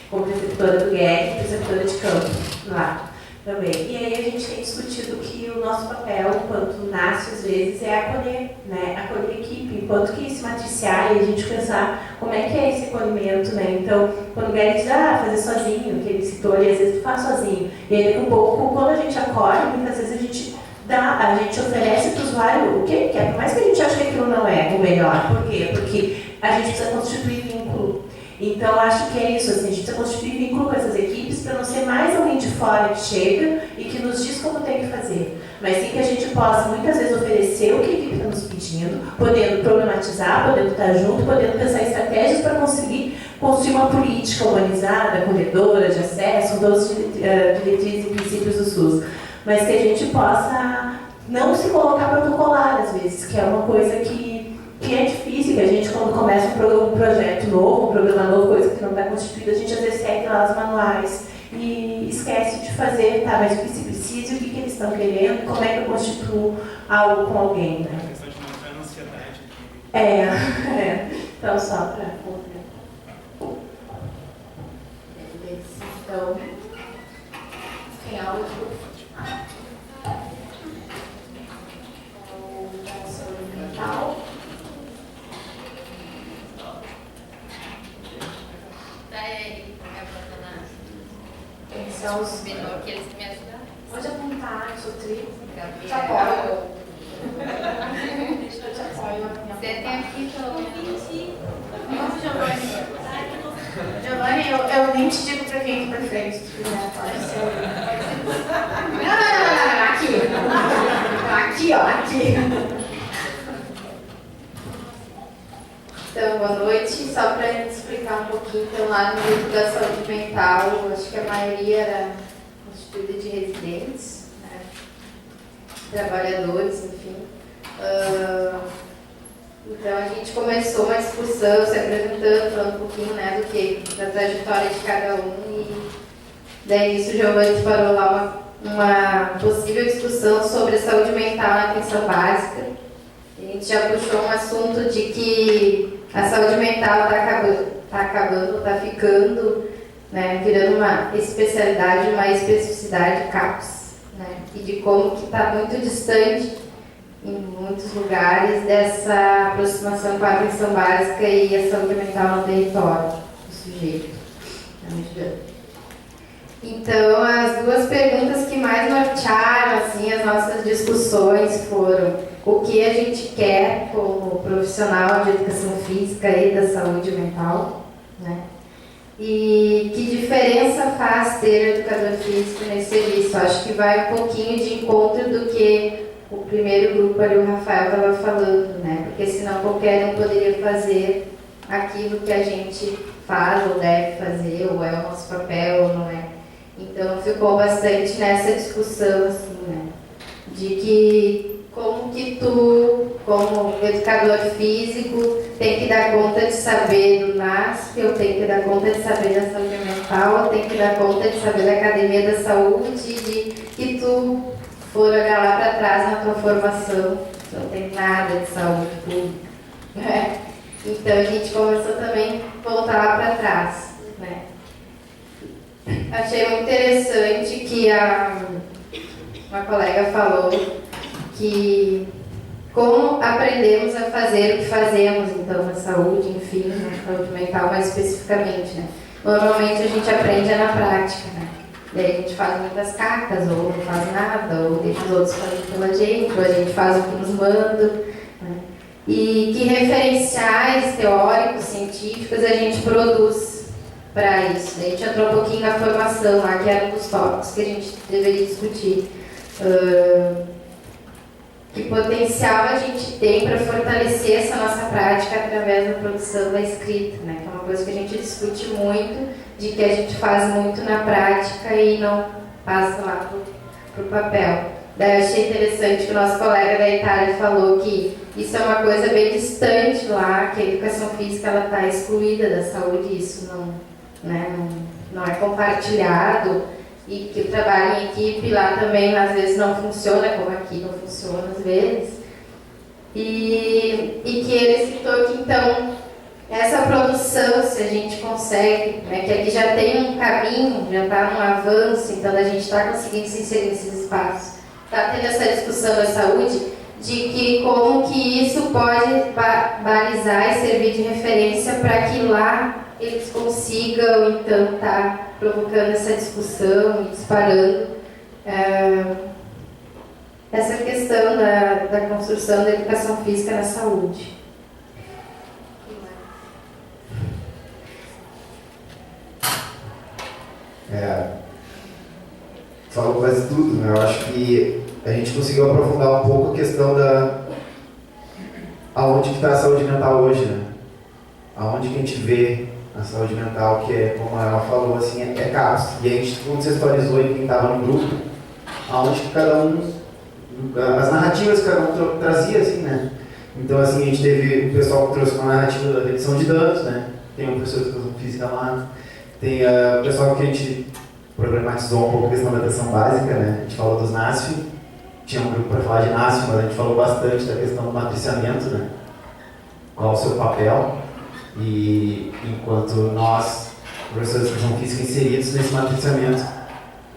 como preceptora do GEC e preceptora de campo lá também. E aí a gente tem discutido que o nosso papel, enquanto NASF, às vezes, é acolher, né, acolher a equipe, enquanto que se matriciar e a gente pensar como é que é esse acolhimento, né. Então, quando o Gary diz, fazer sozinho, que ele citou ali, às vezes tu faz sozinho. E aí, daqui um pouco, quando a gente acolhe, muitas vezes a gente oferece para o usuário o que ele quer, por mais que a gente ache que aquilo não é o melhor. Por quê? Porque a gente precisa constituir vínculo. Então, acho que é isso, assim, a gente precisa constituir vínculo com essas equipes para não ser mais alguém de fora que chega e que nos diz como tem que fazer, mas sim que a gente possa, muitas vezes, oferecer o que a equipe está nos pedindo, podendo problematizar, podendo estar junto, podendo pensar estratégias para conseguir construir uma política humanizada, acolhedora, de acesso, com todas as diretrizes e princípios do SUS, mas que a gente possa não se colocar protocolar, às vezes, que é uma coisa que é difícil, que a gente, quando começa um projeto novo, um programa novo, coisa que não está constituída, a gente às vezes segue lá os manuais e esquece de fazer, mas o que se precisa, o que eles estão querendo, como é que eu constituo algo com alguém, né? A questão de não entrar na ansiedade aqui. Então, só para... Então, tem algo saúde mental. Quem são os aqueles que me ajudaram? Pode apontar, sou tri. Te Gabriel. apoio. Eu te apoio. Você tem aqui pelo menos. Vamos, Giovanni. Giovanni, eu nem te digo pra quem que prefere, se tu quiser, pode ser. Não, aqui. Aqui, ó, aqui. Então, boa noite. Só para explicar um pouquinho, então, lá no grupo da saúde mental, acho que a maioria era constituída de residentes, né? Trabalhadores, enfim. Então, a gente começou uma discussão, se apresentando, falando um pouquinho, né, do que, da trajetória de cada um, e daí isso o Giovanni parou lá uma possível discussão sobre a saúde mental na atenção básica. A gente já puxou um assunto de que a saúde mental está ficando, né, virando uma especialidade, uma especificidade CAPS, né, e de como que está muito distante em muitos lugares dessa aproximação com a atenção básica e a saúde mental no território do sujeito. Então, as duas perguntas que mais nortearam assim, as nossas discussões foram: o que a gente quer como profissional de educação física e da saúde mental, né? E que diferença faz ter educador físico nesse serviço? Acho que vai um pouquinho de encontro do que o primeiro grupo ali, o Rafael, estava falando, né? Porque senão qualquer um poderia fazer aquilo que a gente faz ou deve fazer, ou é o nosso papel ou não é. Então ficou bastante nessa discussão, assim, né? De que como que tu, como educador físico, tem que dar conta de saber do NASF, eu tenho que dar conta de saber da saúde mental, eu tenho que dar conta de saber da academia da saúde, de que tu for olhar lá para trás na tua formação, não tem nada de saúde pública, né? Então a gente começou também a voltar lá para trás, né? Achei muito interessante que uma colega falou que como aprendemos a fazer o que fazemos, então, na saúde, enfim, na saúde mental mais especificamente, né? Normalmente a gente aprende na prática, né? Daí a gente faz muitas cacas, ou não faz nada, ou deixa os outros fazerem pela gente, ou a gente faz o que nos mandam, né? E que referenciais teóricos, científicos a gente produz para isso. Daí a gente entrou um pouquinho na formação lá, que era um dos tópicos que a gente deveria discutir. Que potencial a gente tem para fortalecer essa nossa prática através da produção da escrita, né? Que é uma coisa que a gente discute muito, de que a gente faz muito na prática e não passa lá para o papel. Daí eu achei interessante que o nosso colega da Itália falou que isso é uma coisa bem distante lá, que a educação física está excluída da saúde, isso não é compartilhado. E que o trabalho em equipe lá também às vezes não funciona, como aqui não funciona às vezes. E que ele citou que então essa produção, se a gente consegue, né, que aqui já tem um caminho, já está um avanço, então a gente está conseguindo se inserir nesses espaços. Está tendo essa discussão da saúde, de que como que isso pode balizar e servir de referência para que lá eles consigam então estar provocando essa discussão e disparando essa questão da construção da educação física na saúde. Falou quase tudo, né? Eu acho que a gente conseguiu aprofundar um pouco a questão aonde que está a saúde mental hoje, né? Aonde que a gente vê a saúde mental, que é, como ela falou, assim, é caos. E a gente contextualizou em quem estava no grupo, aonde que cada um, as narrativas que cada um trazia, assim, né? Então, assim, a gente teve o pessoal que trouxe uma narrativa da redução de danos, né? Tem um professor de educação física lá, tem o pessoal que a gente problematizou um pouco a questão da atenção básica, né? A gente falou dos NASF, tinha um grupo para falar de NASF, mas a gente falou bastante da questão do matriciamento, né? Qual o seu papel. E enquanto nós, professores de educação física, inseridos nesse matriciamento,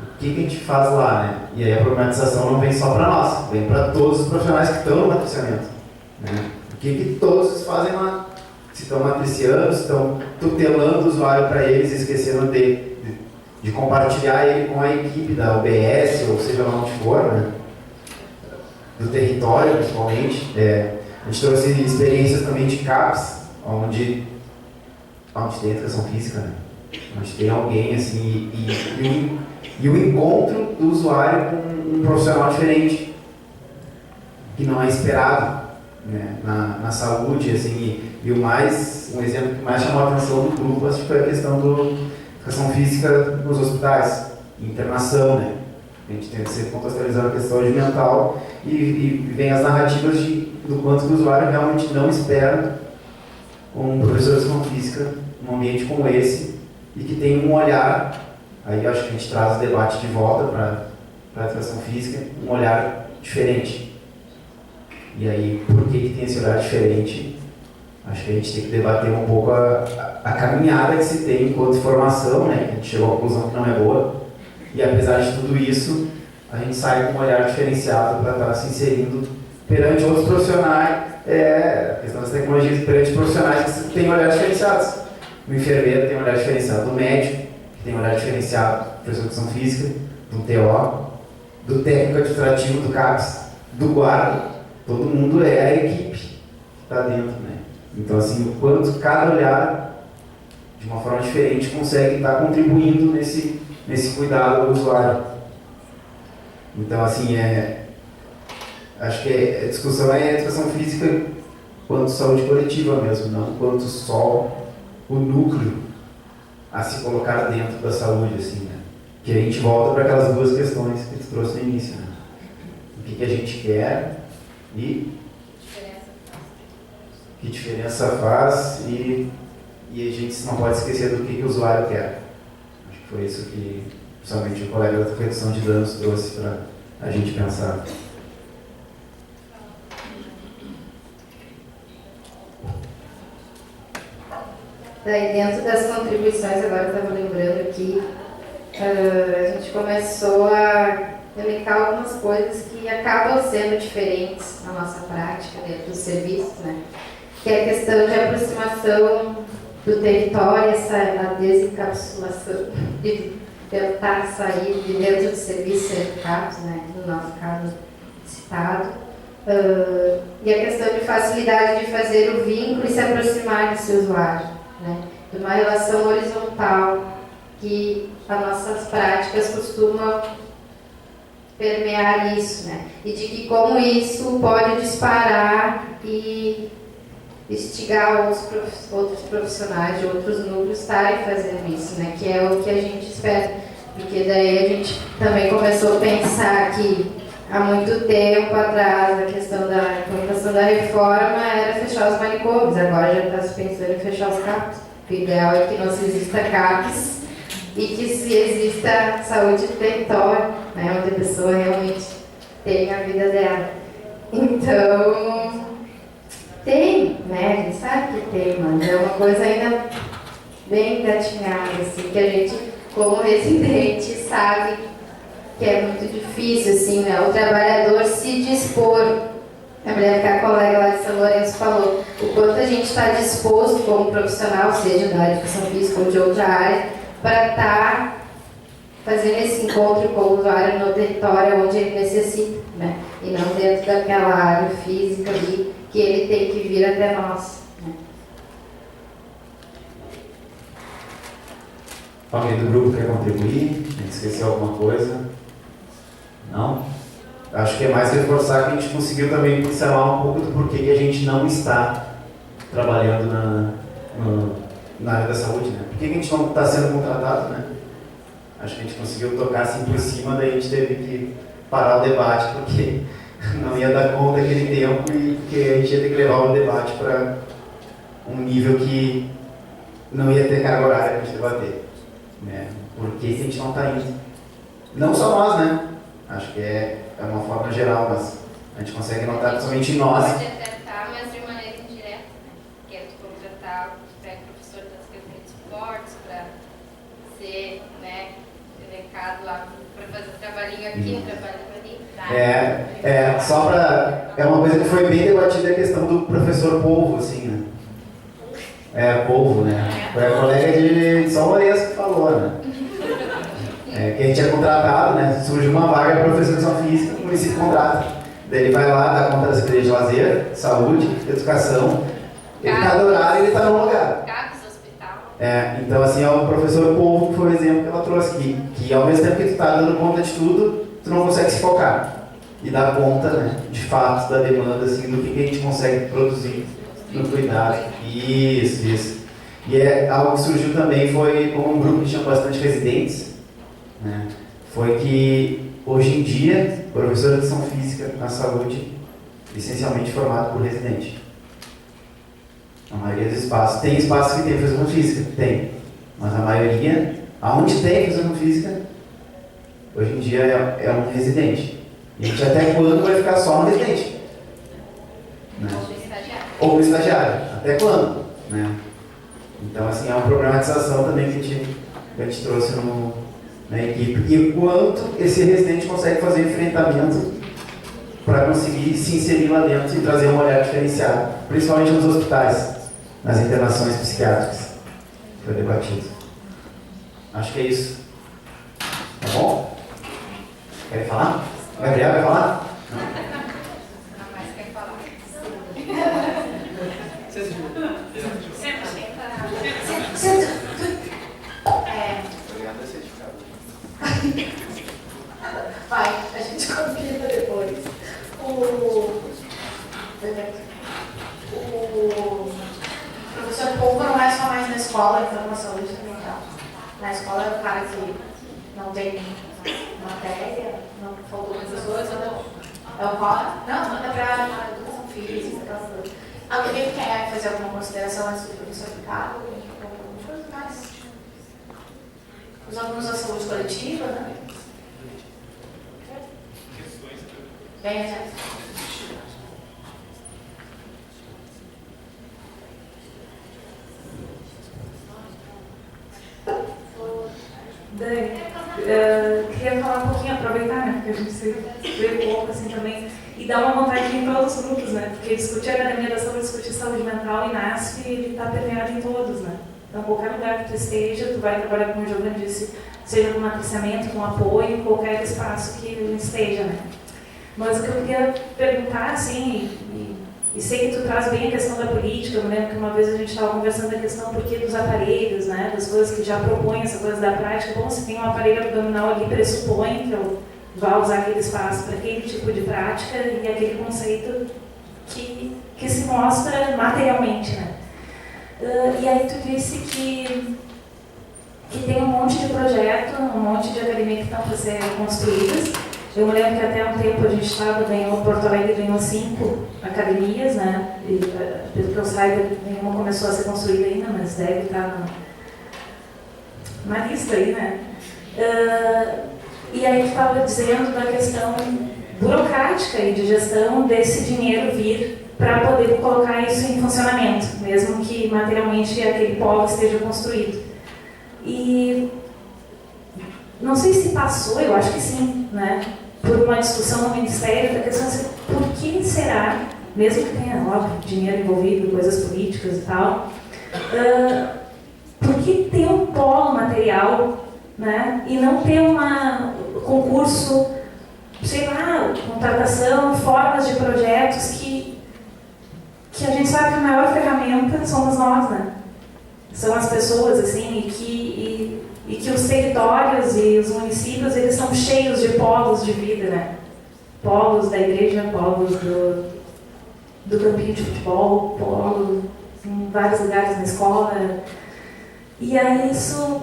o que a gente faz lá, né? E aí a problematização não vem só para nós, vem para todos os profissionais que estão no matriciamento, né? O que todos fazem lá? Se estão matriciando, se estão tutelando o usuário para eles, esquecendo de compartilhar ele com a equipe da UBS, ou seja lá onde for, né? Do território, principalmente. A gente trouxe experiências também de CAPS, onde tem educação física, né? Onde tem alguém assim, e o encontro do usuário com um profissional diferente, que não é esperado, né? Na saúde, assim, um exemplo que mais chamou a atenção do grupo, acho que foi a questão da educação física nos hospitais, internação, né? A gente tem que ser contextualizando a questão de mental e vem as narrativas do quanto o usuário realmente não espera um professor de educação física num ambiente como esse e que tem um olhar, aí acho que a gente traz o debate de volta para a educação física, um olhar diferente. E aí, por que tem esse olhar diferente? Acho que a gente tem que debater um pouco a caminhada que se tem enquanto formação, né? A gente chegou à conclusão que não é boa. E apesar de tudo isso, a gente sai com um olhar diferenciado para estar se inserindo perante outros profissionais, a questão das tecnologias, perante profissionais que têm olhares diferenciados. O enfermeiro tem um olhar diferenciado do médico, que tem um olhar diferenciado do professor de educação física, do TO, do técnico administrativo, do CAPS, do guarda. Todo mundo é a equipe que está dentro, né? Então, assim, o quanto cada olhar, de uma forma diferente, consegue estar contribuindo nesse cuidado ao usuário. Então, assim, acho que a discussão é a educação física quanto saúde coletiva mesmo, não quanto só o núcleo a se colocar dentro da saúde, assim, né? Que a gente volta para aquelas duas questões que tu trouxe no início, né? O que a gente quer e que diferença faz e a gente não pode esquecer do que o usuário quer. Acho que foi isso que, principalmente, o colega da redução de danos trouxe para a gente pensar. Daí dentro das contribuições, agora eu estava lembrando aqui, a gente começou a elencar algumas coisas que acabam sendo diferentes na nossa prática dentro do serviço, né? Que é a questão de aproximação do território, a desencapsulação, de tentar sair de dentro do serviço educado, né? No nosso caso citado. E a questão de facilidade de fazer o vínculo e se aproximar desse usuário, né? De uma relação horizontal que as nossas práticas costumam permear isso, né? E de que como isso pode disparar e instigar outros profissionais de outros núcleos estarem fazendo isso, né? Que é o que a gente espera, porque daí a gente também começou a pensar que há muito tempo atrás a questão da implementação da reforma era fechar os manicômios, agora já está se pensando em fechar os CAPs. O ideal é que não se exista CAPs e que se exista saúde do território, né, onde a pessoa realmente tem a vida dela. Então, tem, né, a gente sabe que tem, mas é uma coisa ainda bem engatinhada, assim, que a gente, como residente, sabe que é muito difícil, assim, né, o trabalhador se dispor. A mulher que a colega lá de São Lourenço falou, o quanto a gente está disposto como profissional, seja da educação física ou de outra área, para estar fazendo esse encontro com o usuário no território onde ele necessita, né? E não dentro daquela área física ali que ele tem que vir até nós, né? Alguém do grupo quer contribuir? A gente esqueceu alguma coisa? Não? Acho que é mais reforçar que a gente conseguiu também pincelar um pouco do porquê que a gente não está trabalhando na área da saúde, né? Por que a gente não está sendo contratado, né? Acho que a gente conseguiu tocar assim por cima, daí a gente teve que parar o debate, porque não ia dar conta daquele tempo e porque a gente ia ter que levar o debate para um nível que não ia ter carga horária para a gente debater, né? Por que a gente não está indo? Não só nós, né? Acho que é uma forma geral, mas a gente consegue notar principalmente nós. Pode acertar, mas de maneira indireta, né? Que é tu contratar o professor das questões de esportes para ser, né, elencado lá para fazer trabalhinho aqui, trabalhinho ali. Tá? Só para... É uma coisa que foi bem debatida a questão do professor polvo, assim, né? Polvo, né? Foi a colega de São Lourenço que falou, né? Que a gente é contratado, né? Surge uma vaga para professor de educação física, o município contrata. Daí ele vai lá, dá conta das igrejas de lazer, saúde, educação. Ele, cada horário ele está num lugar. CAPS, hospital. Então, assim, é o professor Polvo que foi o exemplo que ela trouxe aqui. Que ao mesmo tempo que tu está dando conta de tudo, tu não consegue se focar. E dar conta, né, de fato, da demanda, assim, do que a gente consegue produzir no cuidado. Isso. E algo que surgiu também foi, como um grupo que tinha bastante residentes, né, foi que hoje em dia o professor de educação física na saúde essencialmente formado por residente. A maioria dos espaços, tem espaços que tem educação física, tem, mas a maioria, aonde tem educação física, hoje em dia é um residente. E a gente até quando vai ficar só no residente? Né? Ou no estagiário, até quando? Né? Então, assim, é uma problematização também que a gente trouxe na equipe. E o quanto esse residente consegue fazer enfrentamento para conseguir se inserir lá dentro e trazer um olhar diferenciado, principalmente nos hospitais, nas internações psiquiátricas. Foi debatido. Acho que é isso. Tá bom? Quer falar? Gabriel vai falar? Não mais quer falar. Vai, a gente combina depois. O professor Polvo não é só mais na escola, então na saúde mental. Na escola é o cara que não tem matéria, não faltou professores, é o CORA. Não, manda para educação física, aquelas coisas. Alguém quer fazer alguma consideração antes do professor Ricardo? Alguma coisa mais? Os alunos da saúde coletiva, né? Bem, gente. queria falar um pouquinho, aproveitar, né, porque a gente se vê pouco assim também, e dar uma vontade em todos os grupos, né, porque discutir a academia da saúde, discutir saúde mental e NASF, ele está permeado em todos, né. Então, qualquer lugar que tu esteja, tu vai trabalhar, como o Giovanni disse, seja com matriciamento, com apoio, qualquer espaço que ele esteja, né. Mas o que eu queria perguntar, assim, e sei que tu traz bem a questão da política, eu me lembro que uma vez a gente estava conversando da questão porque dos aparelhos, né, das coisas que já propõem essa coisa da prática. Bom, se tem um aparelho abdominal ali, pressupõe que eu vá usar aquele espaço para aquele tipo de prática e aquele conceito que se mostra materialmente, né. E aí tu disse que tem um monte de projeto, um monte de academia que estão para ser construídas. Eu me lembro que até há um tempo a gente estava, Porto Alegre ganhou 5 academias, né? E, pelo que eu saiba, nenhuma começou a ser construída ainda, mas deve estar na lista aí, né? E aí tu estava dizendo da questão burocrática e de gestão desse dinheiro vir para poder colocar isso em funcionamento, mesmo que materialmente aquele polo esteja construído. E não sei se passou, eu acho que sim, né, por uma discussão no Ministério da questão de por que será, mesmo que tenha, óbvio, dinheiro envolvido, coisas políticas e tal, por que ter um polo material, né, e não ter um concurso, sei lá, contratação, formas de projetos que a gente sabe que a maior ferramenta somos nós, né? São as pessoas, assim, e que os territórios e os municípios, eles são cheios de polos de vida, né? Polos da igreja, polos do campinho de futebol, polos em vários lugares na escola. E aí isso,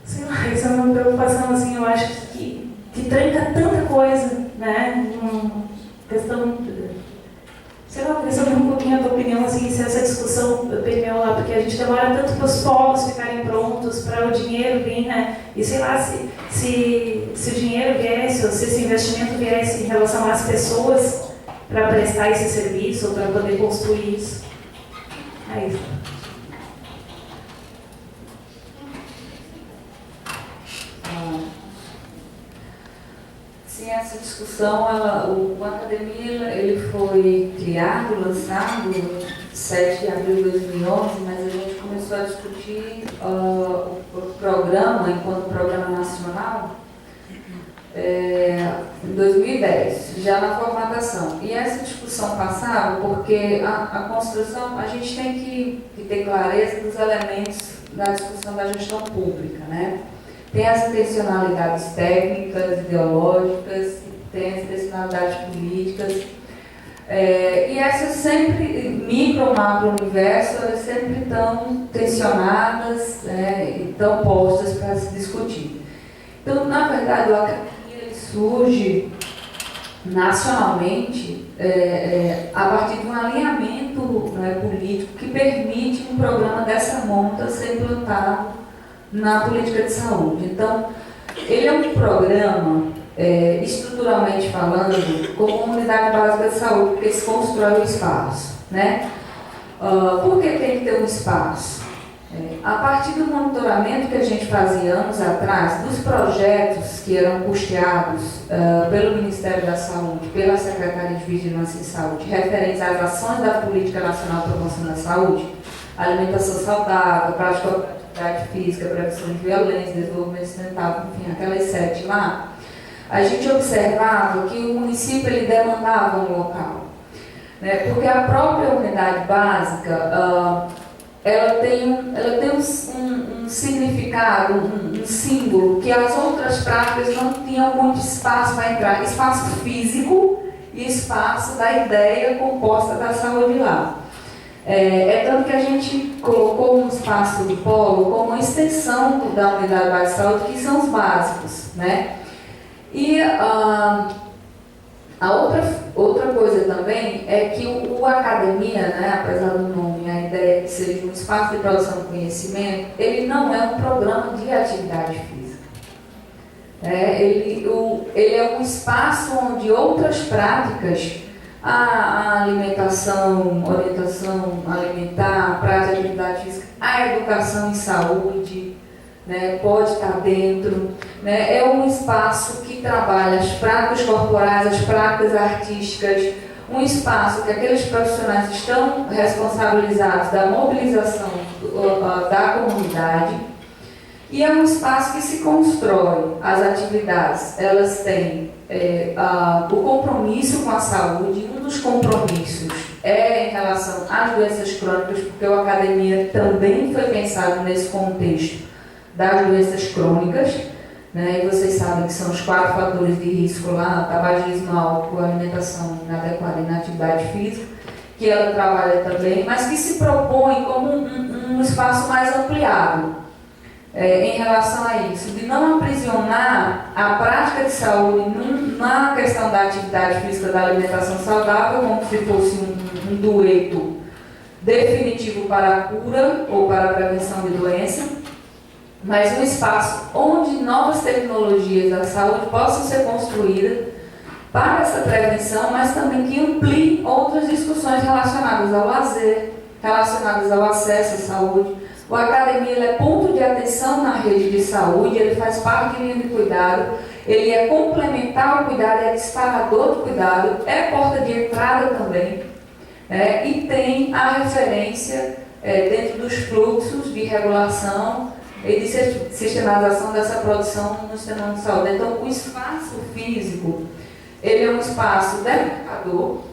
sei lá, isso é uma preocupação, assim, eu acho que tranca tanta coisa, né? Questão, sei lá, queria saber um pouquinho a tua opinião, assim, se essa discussão permeou lá, porque a gente demora tanto para os polos ficarem prontos, para o dinheiro vir, né? E sei lá, se o dinheiro viesse, ou se esse investimento viesse em relação às pessoas para prestar esse serviço, ou para poder construir isso. É isso. Sim, essa discussão, o Academia ele foi criado, lançado em 7 de abril de 2011, mas a gente começou a discutir o programa, enquanto programa nacional, em 2010, já na formatação. E essa discussão passava porque a construção, a gente tem que ter clareza dos elementos da discussão da gestão pública, né? Tem as intencionalidades técnicas, ideológicas, tem as intencionalidades políticas, e essas sempre, micro, macro, universo, elas sempre estão tensionadas, e estão postas para se discutir. Então, na verdade, o Academia surge nacionalmente a partir de um alinhamento político que permite um programa dessa monta ser implantado na política de saúde. Então, ele é um programa, estruturalmente falando, como uma unidade básica de saúde, porque se constrói o espaço, né? Por que tem que ter um espaço? A partir do monitoramento que a gente fazia anos atrás, dos projetos que eram custeados pelo Ministério da Saúde, pela Secretaria de Vigilância em Saúde, referentes às ações da Política Nacional de Promoção da Saúde, alimentação saudável, prática de atividade física, prevenção de violência, desenvolvimento sustentável, enfim, aquelas 7 lá, a gente observava que o município ele demandava um local, né? Porque a própria unidade básica, ela tem um significado, um símbolo, que as outras práticas não tinham muito espaço para entrar, espaço físico e espaço da ideia composta da saúde lá. Tanto que a gente colocou um espaço de polo como uma extensão da unidade básica de saúde, que são os básicos, né? E a outra coisa também é que o Academia, né, apesar do nome, a ideia é que seja um espaço de produção de conhecimento, ele não é um programa de atividade física. Ele é um espaço onde outras práticas, a alimentação, orientação alimentar, a prática de atividade física, a educação em saúde, né, pode estar dentro, né, é um espaço que trabalha as práticas corporais, as práticas artísticas, um espaço que aqueles profissionais estão responsabilizados da mobilização da comunidade, e é um espaço que se constrói as atividades. Elas têm o compromisso com a saúde. Um dos compromissos é em relação às doenças crônicas, porque a academia também foi pensado nesse contexto das doenças crônicas, né? E vocês sabem que são os 4 fatores de risco lá: tabagismo, álcool, alimentação inadequada e inatividade física, que ela trabalha também, mas que se propõe como um espaço mais ampliado em relação a isso, de não aprisionar a prática de saúde na questão da atividade física, da alimentação saudável, como se fosse um dueto definitivo para a cura ou para a prevenção de doença, mas um espaço onde novas tecnologias da saúde possam ser construídas para essa prevenção, mas também que amplie outras discussões relacionadas ao lazer, relacionadas ao acesso à saúde. O academia ele é ponto de atenção na rede de saúde, ele faz parte de linha de cuidado, ele é complementar ao cuidado, é disparador do cuidado, é porta de entrada também, e tem a referência dentro dos fluxos de regulação e de sistematização dessa produção no sistema de saúde. Então, o espaço físico, ele é um espaço demarcador,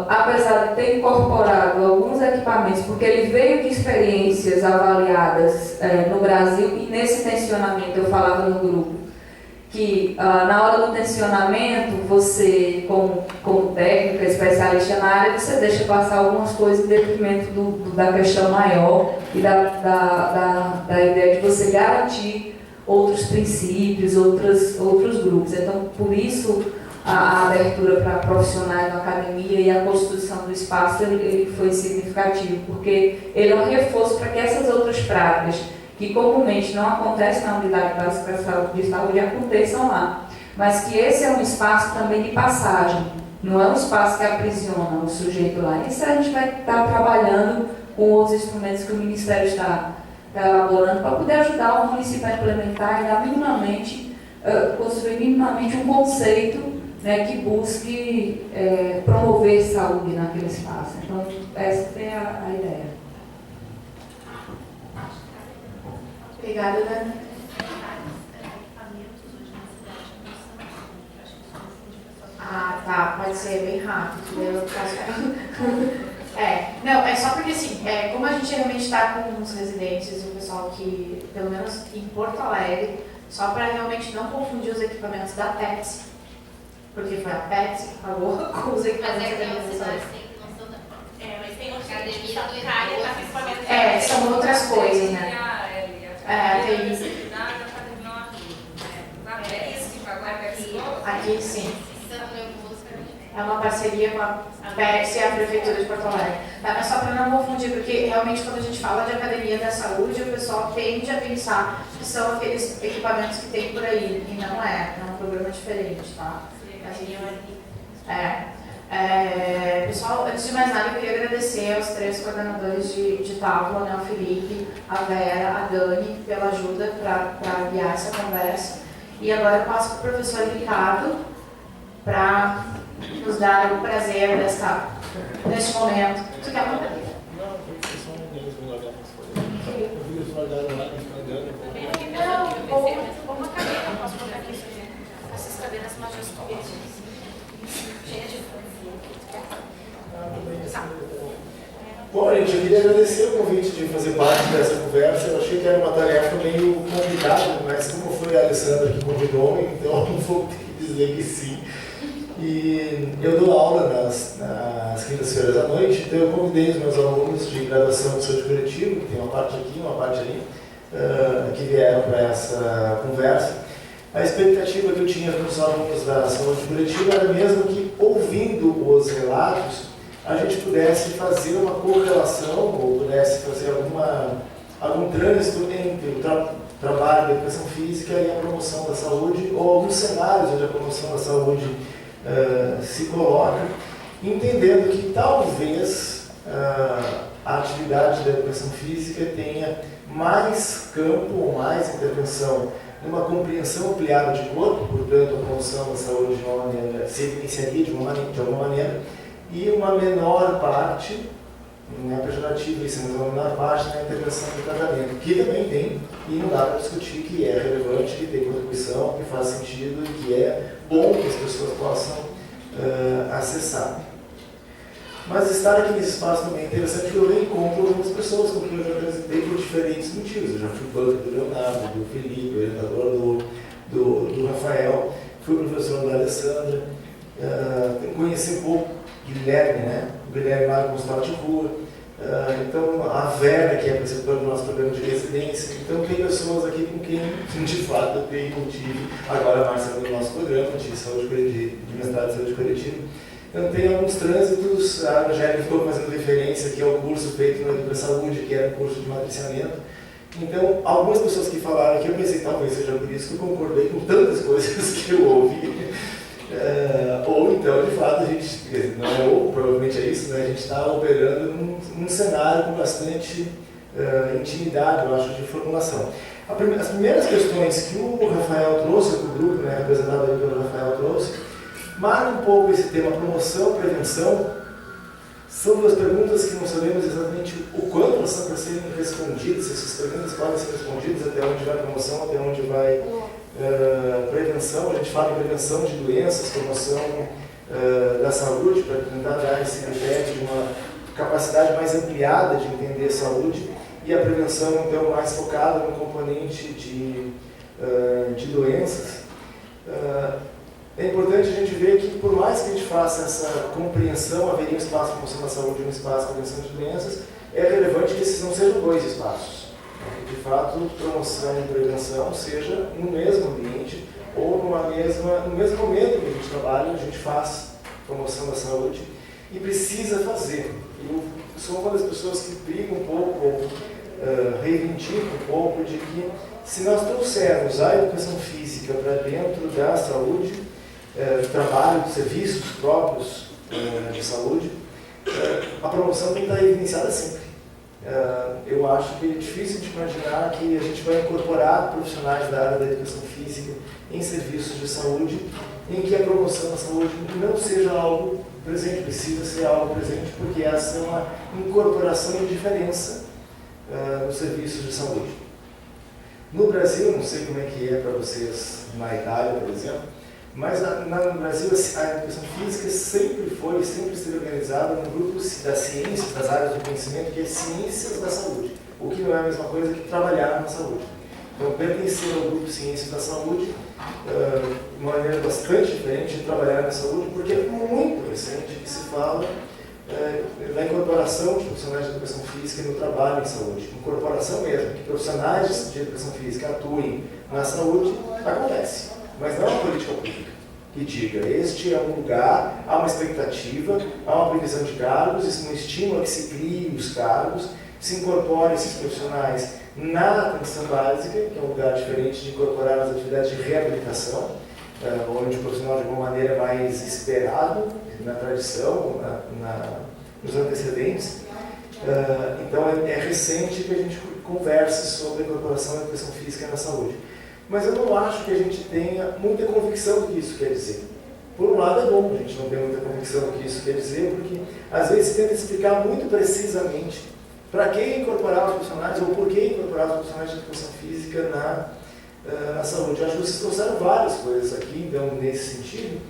apesar de ter incorporado alguns equipamentos, porque ele veio de experiências avaliadas no Brasil, e nesse tensionamento eu falava no grupo que na hora do tensionamento você, como técnica, especialista na área, você deixa passar algumas coisas em detrimento da questão maior e da ideia de você garantir outros princípios, outros grupos. Então, por isso, a abertura para profissionais na academia e a construção do espaço ele foi significativo, porque ele é um reforço para que essas outras práticas, que comumente não acontecem na unidade básica de saúde, aconteçam lá. Mas que esse é um espaço também de passagem, não é um espaço que aprisiona o sujeito lá. Isso a gente vai estar trabalhando com outros instrumentos que o Ministério está elaborando para poder ajudar o município a implementar e dar minimamente, construir minimamente um conceito, né, que busque promover saúde naquele espaço. Então, essa é a ideia. Obrigada, Dani. Ah, tá, pode ser bem rápido. Não, é só porque assim, como a gente realmente está com os residentes e o pessoal que, pelo menos em Porto Alegre, só para realmente não confundir os equipamentos da Pepsi, porque foi a Pepsi que pagou com os equipamentos da organização. Mas tem outra são outras coisas, né? Tem isso. Aqui sim. É uma parceria com a Pepsi e a Prefeitura de Porto Alegre. Tá? Mas só para não confundir, porque realmente quando a gente fala de academia da saúde, o pessoal tende a pensar que são aqueles equipamentos que tem por aí. E não é um programa diferente, tá? Pessoal, antes de mais nada, eu queria agradecer aos 3 coordenadores de tábua, né, o Felipe, a Vera, a Dani, pela ajuda para guiar essa conversa. E agora eu passo para o professor Ricardo para nos dar o prazer neste momento. Tu quer uma cadeira? Não, foi só eles guardaram as coisas. Eles guardaram lá, Não, ou uma cadeira, eu posso botar aqui, essas cadeiras majestosas. Cheia de Bom, gente, eu queria agradecer o convite de fazer parte dessa conversa. Eu achei que era uma tarefa meio complicada, mas como foi a Alessandra que convidou, então vou ter que dizer que sim. E eu dou aula nas quintas-feiras à noite, então eu convidei os meus alunos de graduação de saúde coletiva, que tem uma parte aqui, uma parte ali, que vieram para essa conversa. A expectativa que eu tinha com os alunos da saúde coletiva era mesmo que, ouvindo os relatos, a gente pudesse fazer uma correlação ou pudesse fazer algum trânsito entre o trabalho da educação física e a promoção da saúde, ou alguns cenários onde a promoção da saúde se coloca, entendendo que talvez a atividade da educação física tenha mais campo ou mais intervenção numa compreensão ampliada de corpo, portanto, a promoção da saúde de uma maneira, se evidenciaria de alguma maneira, e uma menor parte, não é pejorativo isso, mas uma menor parte na intervenção do tratamento, que também tem, e não dá para discutir que é relevante, que tem contribuição, que faz sentido e que é bom que as pessoas possam acessar. Mas estar aqui nesse espaço também é interessante porque eu reencontro algumas pessoas com quem eu já transitei por diferentes motivos. Eu já fui banco do Leonardo, do Felipe, orientador do Rafael, fui professor da Alessandra, conheci um pouco o Guilherme, né? O Guilherme lá no consultório de rua, então a Vera, que é preceptora do nosso programa de residência. Então tem pessoas aqui com quem, de fato, eu tive, agora a Marcela do nosso programa de mestrado de saúde coletiva. Então tem alguns trânsitos, a Angélica ficou fazendo referência aqui ao curso feito no Educa Saúde, que era um curso de matriciamento. Então, algumas pessoas que falaram aqui, eu pensei, talvez seja por isso que eu concordei com tantas coisas que eu ouvi. Ou então, de fato, a gente, não é ou, provavelmente é isso, né? A gente está operando num cenário com bastante intimidade, eu acho, de formulação. As primeiras questões que o Rafael trouxe, que o grupo, né, representado aí pelo Rafael trouxe, marca um pouco esse tema promoção, prevenção. São duas perguntas que não sabemos exatamente o quanto elas são para serem respondidas, se essas perguntas podem ser respondidas, até onde vai a promoção, até onde vai prevenção. A gente fala em prevenção de doenças, promoção da saúde, para tentar dar esse critério de uma capacidade mais ampliada de entender a saúde, e a prevenção, então, mais focada no componente de doenças. É importante a gente ver que, por mais que a gente faça essa compreensão, haveria um espaço de promoção da saúde e um espaço de prevenção de doenças, é relevante que esses não sejam dois espaços. Que, de fato, promoção e prevenção seja no mesmo ambiente ou no mesmo momento que a gente trabalha, a gente faz promoção da saúde e precisa fazer. Eu sou uma das pessoas que briga um pouco, ou reivindica um pouco, de que se nós trouxermos a educação física para dentro da saúde, do trabalho, dos serviços próprios de saúde, a promoção tem que estar evidenciada sempre. Eu acho que é difícil de imaginar que a gente vai incorporar profissionais da área da educação física em serviços de saúde, em que a promoção da saúde não seja algo presente, precisa ser algo presente, porque essa é uma incorporação de diferença nos serviços de saúde. No Brasil, não sei como é que é para vocês na Itália, por exemplo, mas no Brasil a educação física sempre foi, sempre esteve organizada no grupo das ciências, das áreas do conhecimento, que é ciências da saúde, o que não é a mesma coisa que trabalhar na saúde. Então, pertencer ao grupo ciências da saúde, de uma maneira bastante diferente de trabalhar na saúde, porque é muito recente que se fala da incorporação de profissionais de educação física no trabalho em saúde. Incorporação mesmo, que profissionais de educação física atuem na saúde, acontece. Mas não é uma política pública que diga, este é um lugar, há uma expectativa, há uma previsão de cargos, isso não estimula que se crie os cargos, se incorpore esses profissionais na atenção básica, que é um lugar diferente de incorporar as atividades de reabilitação, onde o profissional de alguma maneira é mais esperado na tradição, nos antecedentes. Então é recente que a gente converse sobre a incorporação da educação física na saúde. Mas eu não acho que a gente tenha muita convicção do que isso quer dizer. Por um lado é bom a gente não ter muita convicção do que isso quer dizer, porque às vezes tenta explicar muito precisamente para que incorporar os profissionais ou por que incorporar os profissionais de educação física na saúde. Eu acho que vocês trouxeram várias coisas aqui, então, nesse sentido,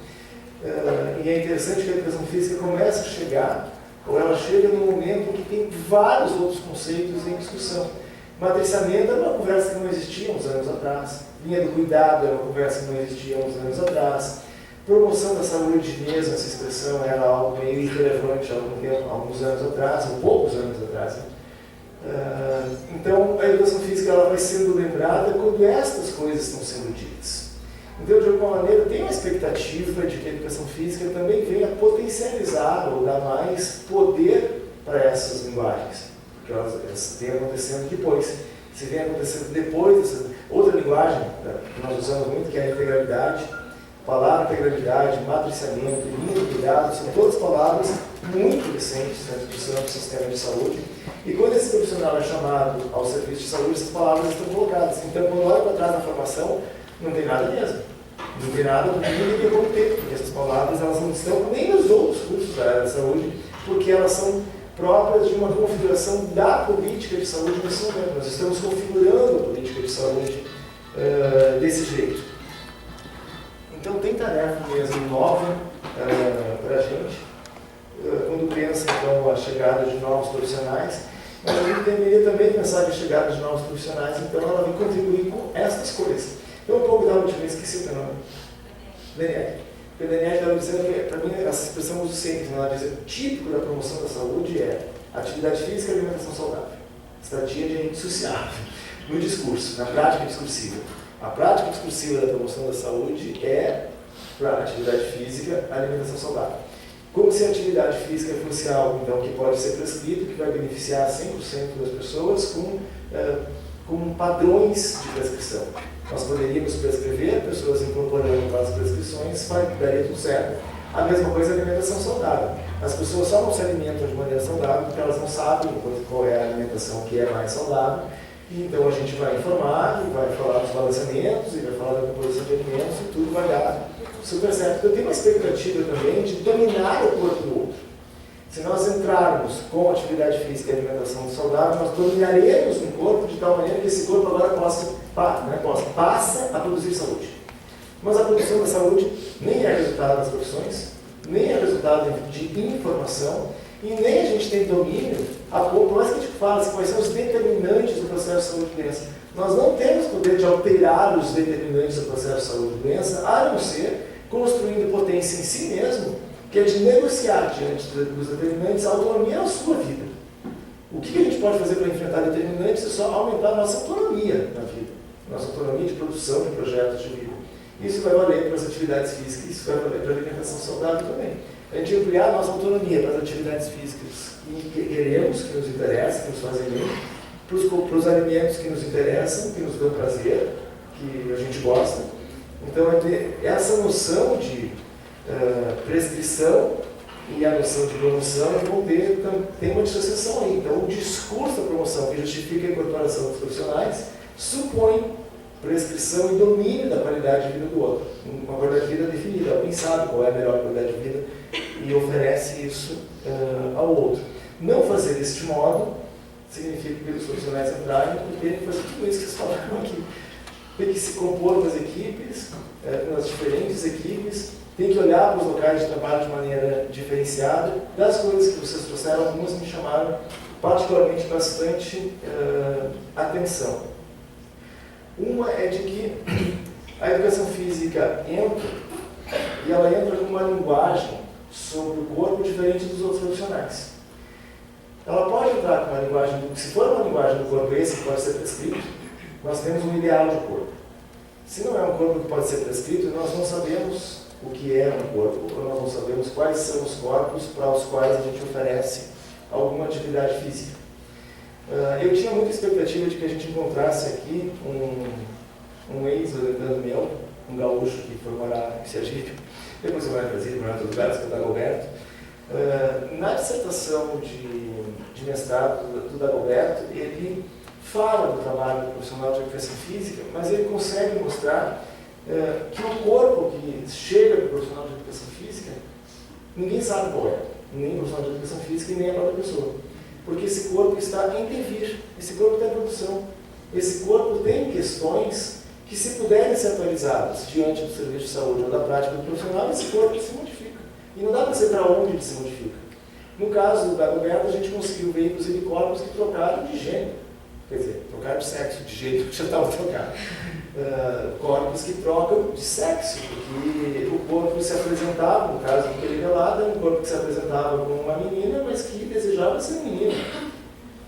e é interessante que a educação física comece a chegar, ou ela chega num momento que tem vários outros conceitos em discussão. Matriciamento era uma conversa que não existia uns anos atrás, linha do cuidado era uma conversa que não existia uns anos atrás, promoção da saúde mesmo, essa expressão era algo meio irrelevante há alguns anos atrás, ou poucos anos atrás. Então, a educação física ela vai sendo lembrada quando estas coisas estão sendo ditas. Então, de alguma maneira, tem uma expectativa de que a educação física também venha potencializar ou dar mais poder para essas linguagens, porque elas têm acontecendo depois. Se vem acontecendo depois, outra linguagem que nós usamos muito, que é a integralidade, palavra integralidade, matriciamento, linha de cuidado, são todas palavras muito recentes na discussão do sistema de saúde. E quando esse profissional é chamado ao serviço de saúde, essas palavras estão colocadas. Então, quando olha para trás na formação, não tem nada mesmo. Não tem nada do que deveria ter, porque essas palavras elas não estão nem nos outros cursos da área da saúde, porque elas são próprias de uma configuração da política de saúde nesse momento. Nós estamos configurando a política de saúde desse jeito. Então, tem tarefa mesmo nova para a gente, quando pensa, então, a chegada de novos profissionais, mas a gente deveria também pensar que a chegada de novos profissionais, então, ela vai contribuir com essas coisas. Eu um pouco da última vez esqueci o teu nome. Daniel. O Daniel estava dizendo que, para mim, essa expressão eu uso sempre, ela diz que o típico da promoção da saúde é atividade física e alimentação saudável. Estratégia indissociável no discurso, na prática discursiva. A prática discursiva da promoção da saúde é para atividade física e alimentação saudável. Como se a atividade física fosse algo então, que pode ser prescrito, que vai beneficiar 100% das pessoas com padrões de prescrição. Nós poderíamos prescrever, pessoas incorporando as prescrições, daria tudo certo. A mesma coisa a alimentação saudável. As pessoas só não se alimentam de maneira saudável porque elas não sabem qual é a alimentação que é mais saudável. E então a gente vai informar, e vai falar dos balanceamentos, e vai falar da composição de alimentos, e tudo vai dar super certo. Eu tenho uma expectativa também de dominar o corpo do outro. Se nós entrarmos com atividade física e alimentação saudável, nós dominaremos um corpo de tal maneira que esse corpo agora passa a produzir saúde. Mas a produção da saúde nem é resultado das profissões, nem é resultado de informação, e nem a gente tem domínio a ponto, mais que a gente fala quais são os determinantes do processo de saúde e doença. Nós não temos poder de alterar os determinantes do processo de saúde e doença, a não ser construindo potência em si mesmo, que é de negociar diante dos determinantes a autonomia na sua vida. O que a gente pode fazer para enfrentar determinantes é só aumentar a nossa autonomia na vida, nossa autonomia de produção de projetos de vida. Isso vai valer para as atividades físicas, isso vai valer para a alimentação saudável também. A gente ampliar a nossa autonomia para as atividades físicas que queremos, que nos interessam, que nos fazem bem, para os alimentos que nos interessam, que nos dão prazer, que a gente gosta. Então, é ter essa noção de prescrição e a noção de promoção vão tem uma dissociação aí. Então, o discurso da promoção que justifica a incorporação dos profissionais supõe prescrição e domínio da qualidade de vida do outro. Uma qualidade de vida definida. Alguém sabe qual é a melhor qualidade de vida e oferece isso ao outro. Não fazer deste modo significa que os profissionais entrarem e terem que fazer tudo isso que vocês falaram aqui. Tem que se compor com as equipes, com as diferentes equipes, tem que olhar para os locais de trabalho de maneira diferenciada. Das coisas que vocês trouxeram, algumas me chamaram particularmente bastante atenção. Uma é de que a educação física entra, e ela entra com uma linguagem sobre o corpo diferente dos outros profissionais. Ela pode entrar com uma linguagem, se for uma linguagem do corpo esse que pode ser prescrito, nós temos um ideal de corpo. Se não é um corpo que pode ser prescrito, nós não sabemos o que é um corpo, ou nós não sabemos quais são os corpos para os quais a gente oferece alguma atividade física. Eu tinha muita expectativa de que a gente encontrasse aqui um ex-orientando meu, um gaúcho que foi morar em Sergipe, depois foi morar em Brasília, morar em outros lugares, que é o Dagoberto. Na dissertação de mestrado do Dagoberto, ele fala do trabalho do profissional de educação física, mas ele consegue mostrar que o corpo que chega para o profissional de educação física, ninguém sabe qual é, nem o profissional de educação física e nem a própria pessoa. Porque esse corpo está em devir, esse corpo está em produção. Esse corpo tem questões que, se puderem ser atualizadas diante do serviço de saúde ou da prática do profissional, esse corpo se modifica. E não dá para saber para onde ele se modifica. No caso do Dagoberto, a gente conseguiu ver, inclusive, corpos que trocaram de gênero. Quer dizer, trocaram de sexo, de gênero já estava trocado. Corpos que trocam de sexo, porque o corpo se apresentava, no caso que ele relata, um corpo que se apresentava como uma menina, mas que desejava ser menino.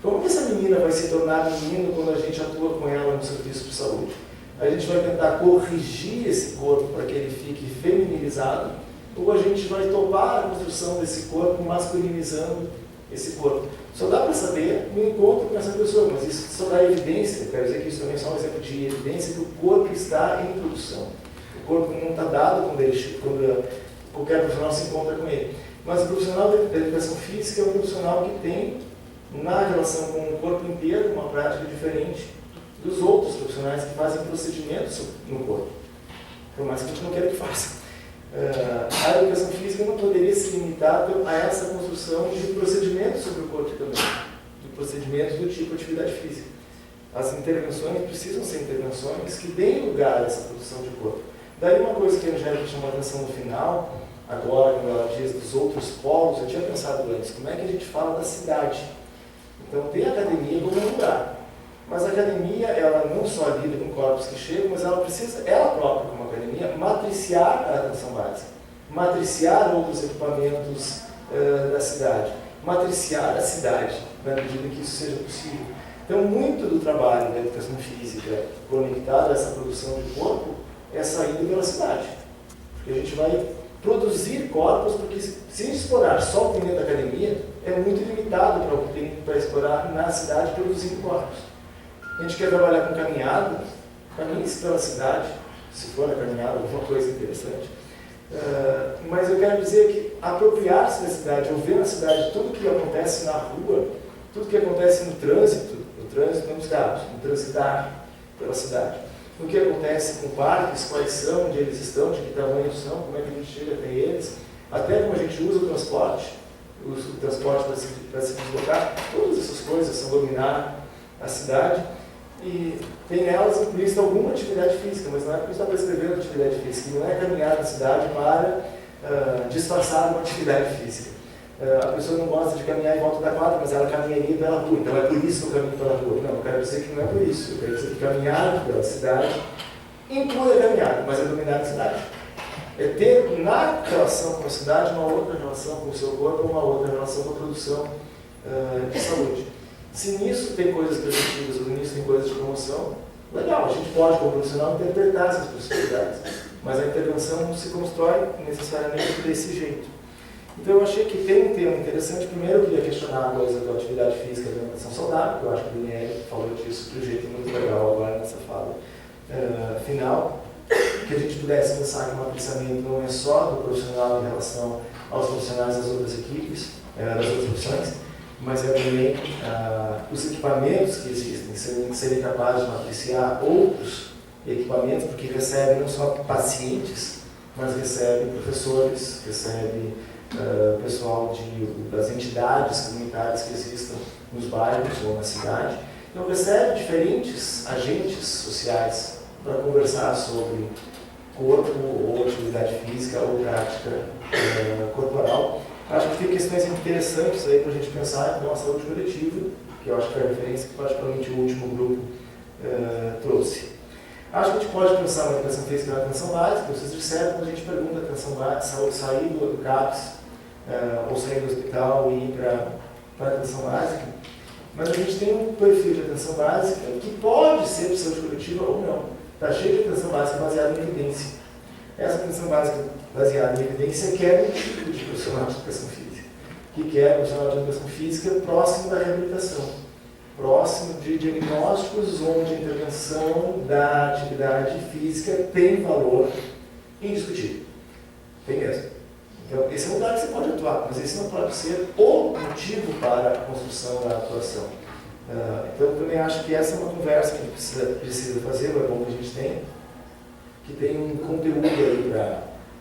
Como que essa menina vai se tornar menino quando a gente atua com ela no serviço de saúde? A gente vai tentar corrigir esse corpo para que ele fique feminilizado, ou a gente vai topar a construção desse corpo masculinizando esse corpo? Só dá para saber no encontro com essa pessoa, mas isso só dá evidência, quero dizer que isso também é só um exemplo de evidência que o corpo está em produção. O corpo não está dado quando qualquer profissional se encontra com ele. Mas o profissional da educação física é um profissional que tem, na relação com o corpo inteiro, uma prática diferente dos outros profissionais que fazem procedimentos no corpo, por mais que a gente não queira que faça. A educação física não poderia se limitar a essa construção de procedimentos sobre o corpo também, de procedimentos do tipo atividade física. As intervenções precisam ser intervenções que deem lugar a essa produção de corpo. Daí uma coisa que a Angélica chamou a atenção no final, agora, quando ela diz dos outros polos, eu tinha pensado antes, como é que a gente fala da cidade? Então, tem a academia como um lugar, mas a academia, ela não só lida com corpos que chegam, mas ela precisa, ela própria, como academia, matriciar a atenção básica, matriciar outros equipamentos da cidade, matriciar a cidade, na medida que isso seja possível. Então, muito do trabalho da educação física conectado a essa produção de corpo é saída pela cidade, porque a gente vai produzir corpos, porque se explorar só o dentro da academia, é muito limitado para o que tem para explorar na cidade produzindo corpos. A gente quer trabalhar com caminhada, caminhe-se pela cidade, se for a caminhada, alguma coisa interessante. Mas eu quero dizer que apropriar-se da cidade, ou ver na cidade tudo o que acontece na rua, tudo o que acontece no trânsito nos carros, no transitar pela cidade. O que acontece com parques, quais são, onde eles estão, de que tamanho são, como é que a gente chega até eles, até como a gente usa o transporte para se deslocar, todas essas coisas são dominar a cidade e tem nelas implícita alguma atividade física, mas não é porque está prescrevendo atividade física, não é caminhar na cidade para disfarçar uma atividade física. A pessoa não gosta de caminhar em volta da quadra, mas ela caminharia pela rua, então é por isso que eu caminho pela rua. Não, eu quero dizer que não é por isso, eu quero dizer que caminhar pela cidade inclui a caminhada, mas é dominar a cidade. É ter na relação com a cidade uma outra relação com o seu corpo, uma outra relação com a produção de saúde. Se nisso tem coisas preventivas ou nisso tem coisas de promoção, legal, a gente pode, como profissional, interpretar essas possibilidades, mas a intervenção não se constrói necessariamente desse jeito. Então eu achei que tem um tema interessante. Primeiro eu queria questionar a coisa da atividade física e da alimentação saudável, que eu acho que o Daniel falou disso de um jeito muito legal agora nessa fala final, que a gente pudesse pensar que o matriciamento não é só do profissional em relação aos profissionais das outras equipes, das outras profissões, mas é também os equipamentos que existem, serem capazes de matriciar outros equipamentos, porque recebem não só pacientes, mas recebem professores, recebem pessoal das entidades comunitárias que existam nos bairros ou na cidade. Então recebe diferentes agentes sociais para conversar sobre corpo ou atividade física ou prática corporal. Acho que tem questões interessantes aí para a gente pensar em uma saúde coletiva, que eu acho que é a referência que particularmente o último grupo trouxe. Acho que a gente pode pensar na educação física e na atenção básica. Vocês disseram, quando a gente pergunta a atenção básica, sair do CAPS ou sair do hospital e ir para a atenção básica, mas a gente tem um perfil de atenção básica que pode ser de saúde coletiva ou não. Está cheio de atenção básica baseada em evidência. Essa atenção básica baseada em evidência quer um tipo de profissional de educação física, que quer profissional de educação física próximo da reabilitação, próximo de diagnósticos onde a intervenção da atividade física tem valor indiscutível. Tem mesmo. Então, esse é um lugar que você pode atuar, mas esse não pode ser o motivo para a construção da atuação. Então, eu também acho que essa é uma conversa que a gente precisa fazer, é bom que a gente tenha, que tem um conteúdo aí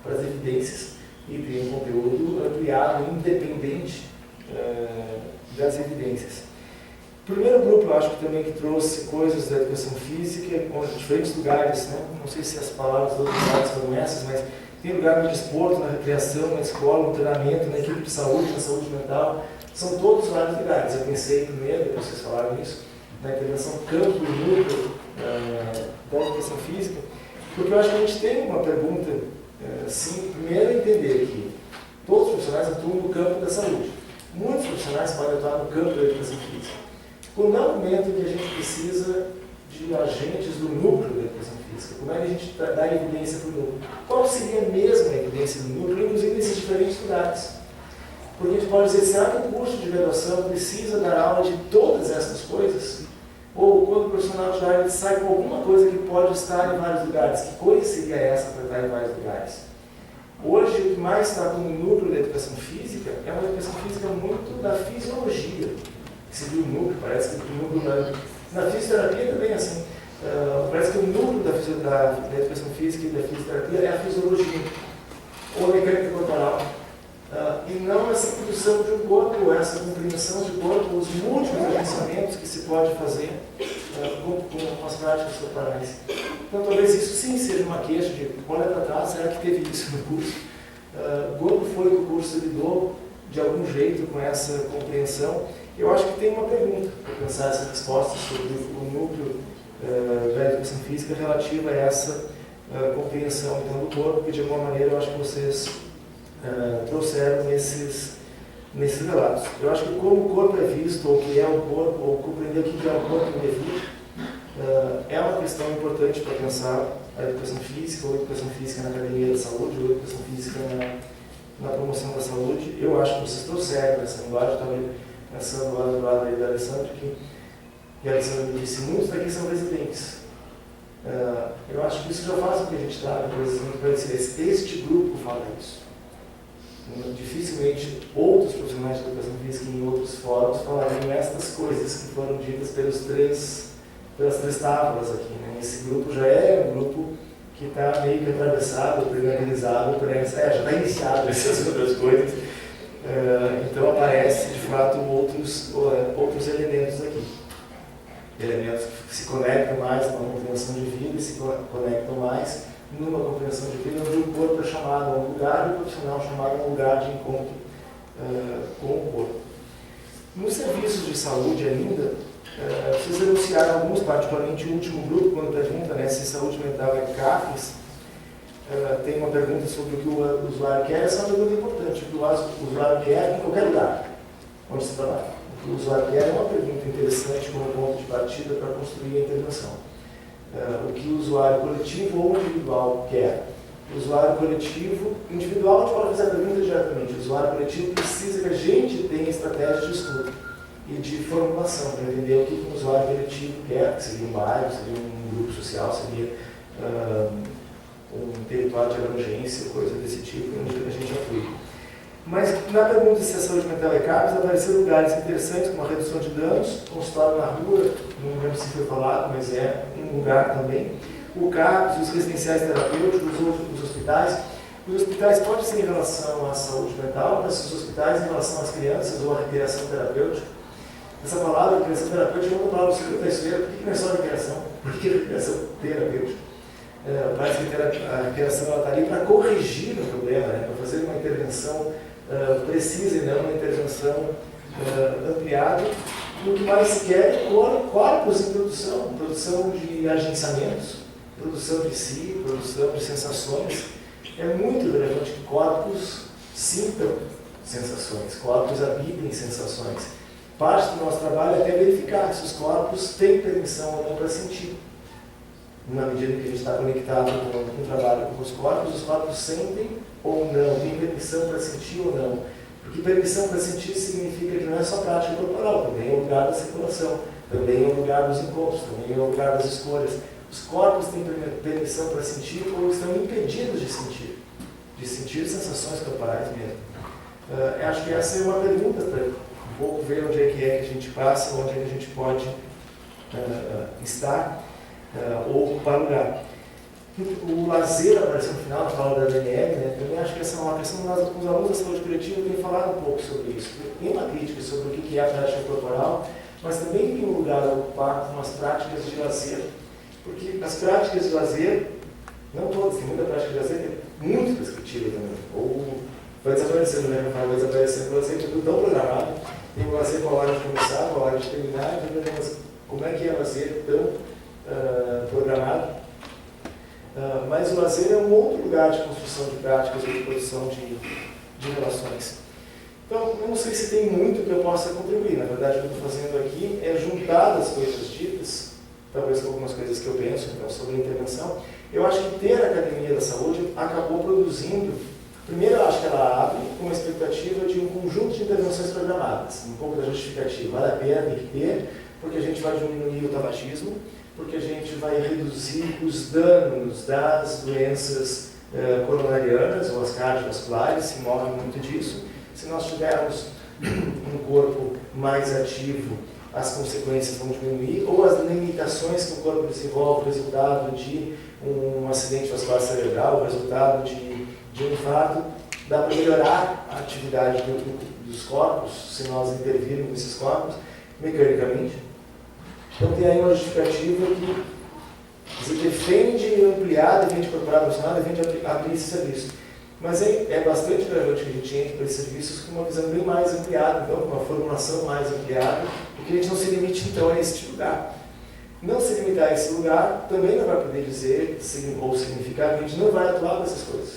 para as evidências e tem um conteúdo ampliado, independente das evidências. O primeiro grupo, eu acho que também que trouxe coisas da educação física em diferentes lugares, né? Não sei se as palavras dos outros lugares foram essas, mas tem lugar no desporto, na recreação, na escola, no treinamento, na equipe de saúde, na saúde mental. São todos vários lugares. Eu pensei primeiro, depois vocês falaram isso, na intervenção campo e núcleo da educação física, porque eu acho que a gente tem uma pergunta, sim, primeiro entender que todos os profissionais atuam no campo da saúde. Muitos profissionais podem atuar no campo da educação física. Quando é o momento em que a gente precisa de agentes do núcleo da educação física, como é que a gente dá evidência para o núcleo? Qual seria mesmo a evidência do núcleo, inclusive nesses diferentes lugares? Porque a gente pode dizer, será que o curso de graduação precisa dar aula de todas essas coisas? Ou quando o profissional de área sai com alguma coisa que pode estar em vários lugares, que coisa seria essa para estar em vários lugares? Hoje, o que mais está como núcleo da educação física é uma educação física muito da fisiologia. Se viu o núcleo, parece que o núcleo na fisioterapia também é assim. Parece que o núcleo da educação física e da fisioterapia é a fisiologia, ou a mecânica corporal. E não essa produção de um corpo, essa compreensão de corpo, os múltiplos agenciamentos que se pode fazer com as práticas corporais. Então, talvez isso sim seja uma queixa de, olha para trás, será que teve isso no curso? Quando foi que o curso lidou de algum jeito com essa compreensão? Eu acho que tem uma pergunta para pensar essa resposta sobre o núcleo da educação física relativa a essa compreensão então, do corpo, que de alguma maneira eu acho que vocês trouxeram nesses relatos. Eu acho que como o corpo é visto, ou o que é o corpo, ou compreender o que é o corpo em devir, é uma questão importante para pensar a educação física, ou a educação física na academia da saúde, ou a educação física na promoção da saúde. Eu acho que vocês trouxeram essa linguagem, talvez pensando lá do lado aí da Alessandra, que a Alessandra disse, muitos daqui são residentes. Eu acho que isso já faz com que a gente traga coisas muito parecidas. Este grupo fala isso. Dificilmente outros profissionais de educação física em outros fóruns falariam estas coisas que foram ditas pelas três tábuas aqui. Né? Esse grupo já é um grupo que está meio que atravessado, organizado, já está iniciado essas outras coisas. Então aparece de fato outros elementos aqui. Elementos que se conectam mais com a compreensão de vida e se conectam mais numa compreensão de vida, onde o corpo é chamado a um lugar e o profissional é chamado a um lugar de encontro com o corpo. Nos serviços de saúde ainda, vocês enunciaram alguns, particularmente o último grupo, quando pergunta se saúde mental é CAPES, tem uma pergunta sobre o que o usuário quer. Essa é uma pergunta importante, o que o usuário quer em qualquer lugar onde se trabalha. O que o usuário quer é uma pergunta interessante como ponto de partida para construir a intervenção. O que o usuário coletivo ou individual quer. O usuário coletivo, individual, a gente pode fazer a pergunta diretamente. O usuário coletivo precisa que a gente tenha estratégia de estudo e de formulação para entender o que um usuário coletivo quer, que seria um bairro, seria um grupo social, seria um território de abrangência, coisa desse tipo, onde a gente atua. Mas na pergunta se a saúde mental é CAPES, apareceram lugares interessantes, como a redução de danos, consultório na rua, não lembro se foi falado, mas é um lugar também. O CAPES, os residenciais terapêuticos, os hospitais. Os hospitais podem ser em relação à saúde mental, mas os hospitais em relação às crianças ou à recreação terapêutica. Essa palavra, recreação terapêutica, é uma palavra que está estudando. Por que não é só recreação? Por que recreação terapêutica? Parece que a recreação está ali para corrigir o problema, para fazer uma intervenção precisa e não uma intervenção ampliada. E o que mais se quer é corpos em produção de agenciamentos, produção de si, produção de sensações. É muito relevante que corpos sintam sensações, corpos habitem sensações. Parte do nosso trabalho é até verificar se os corpos têm permissão ou não para sentir. Na medida que a gente está conectado com o trabalho com os corpos sentem ou não, têm permissão para sentir ou não. Porque permissão para sentir significa que não é só prática corporal, também é o lugar da circulação, também é o lugar dos encontros, também é o lugar das escolhas. Os corpos têm permissão para sentir ou estão impedidos de sentir sensações corporais mesmo. Acho que essa é uma pergunta para um pouco ver onde é que a gente passa, onde é que a gente pode estar ou ocupar lugar. O lazer apareceu no final, na fala da Daniele, também acho que essa é uma questão que os alunos da saúde coletiva têm falado um pouco sobre isso. Tem uma crítica sobre o que é a prática corporal, mas também tem um lugar a ocupar com as práticas de lazer. Porque as práticas de lazer, não todas, tem muita prática de lazer, é muito prescritiva também. Ou vai desaparecendo, né? Vai desaparecendo o lazer, tudo tão programado. Tem o lazer com a hora de começar, com a hora de terminar, como é que é o lazer tão programado? Mas o lazer é um outro lugar de construção de práticas ou de produção de relações. Então, eu não sei se tem muito que eu possa contribuir. Na verdade, o que eu estou fazendo aqui é juntar as coisas ditas, talvez com algumas coisas que eu penso então, sobre a intervenção. Eu acho que ter a Academia da Saúde acabou produzindo. Primeiro, eu acho que ela abre com a expectativa de um conjunto de intervenções programadas, um pouco da justificativa. Vale a pena, tem que ter, porque a gente vai diminuir o tabagismo, porque a gente vai reduzir os danos das doenças coronarianas ou as cardiovasculares, se morre muito disso. Se nós tivermos um corpo mais ativo, as consequências vão diminuir, ou as limitações que o corpo desenvolve, o resultado de um acidente vascular cerebral, o resultado de um infarto, dá para melhorar a atividade dos corpos, se nós intervirmos nesses corpos, mecanicamente. Então tem aí uma justificativa que você defende ampliar, defende incorporar profissional, defende abrir esse serviço. Mas é bastante relevante que a gente entre para esses serviços com uma visão bem mais ampliada, então, com uma formulação mais ampliada, porque a gente não se limite então a este lugar. Não se limitar a esse lugar também não vai poder dizer ou significar que a gente não vai atuar nessas coisas,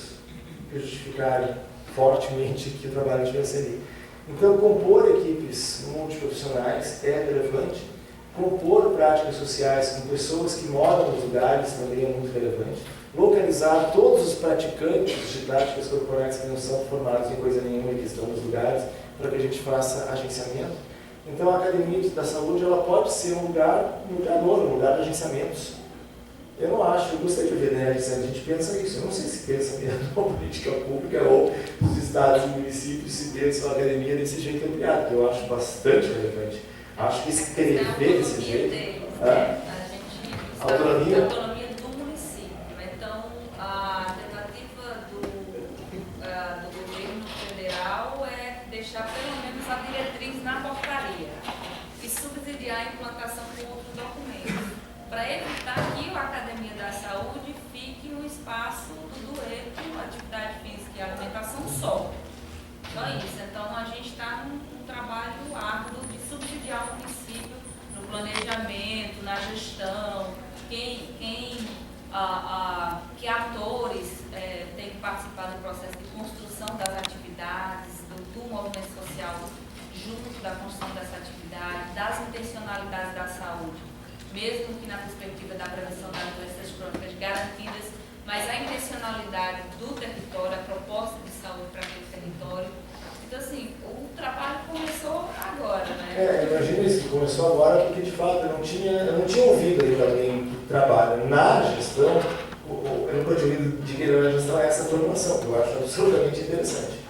que justificarem fortemente que o trabalho tivesse ali. Então, compor equipes multiprofissionais é relevante. Compor práticas sociais com pessoas que moram nos lugares também é muito relevante. Localizar todos os praticantes de práticas corporais que não são formados em coisa nenhuma e que estão nos lugares, para que a gente faça agenciamento. Então, a Academia da Saúde ela pode ser um lugar novo, um lugar de agenciamentos. Eu não acho, eu gostaria de ver, né, a gente pensa isso. Eu não sei se pensa mesmo na política pública ou os estados e municípios se pensam a academia desse jeito ampliado, que eu acho bastante relevante. Acho que escrever desse jeito. A autonomia do município. Então, a tentativa do governo federal é deixar pelo menos a diretriz na portaria e subsidiar a implantação com outros documentos, para evitar que a Academia da Saúde fique um espaço do dueto, atividade física e alimentação só. Só isso. Então, a gente está num trabalho árduo de subsidiar o município no planejamento, na gestão, que atores têm que participar do processo de construção das atividades, do movimento social junto da construção dessa atividade, das intencionalidades da saúde, mesmo que na perspectiva da prevenção das doenças crônicas garantidas, mas a intencionalidade do território, a proposta de saúde para aquele território. Então, assim, o trabalho começou agora, né? Imagina isso, começou agora porque, de fato, eu não tinha ouvido ainda alguém que trabalha na gestão, eu nunca tinha ouvido de que na gestão é essa formação, que eu acho absolutamente interessante.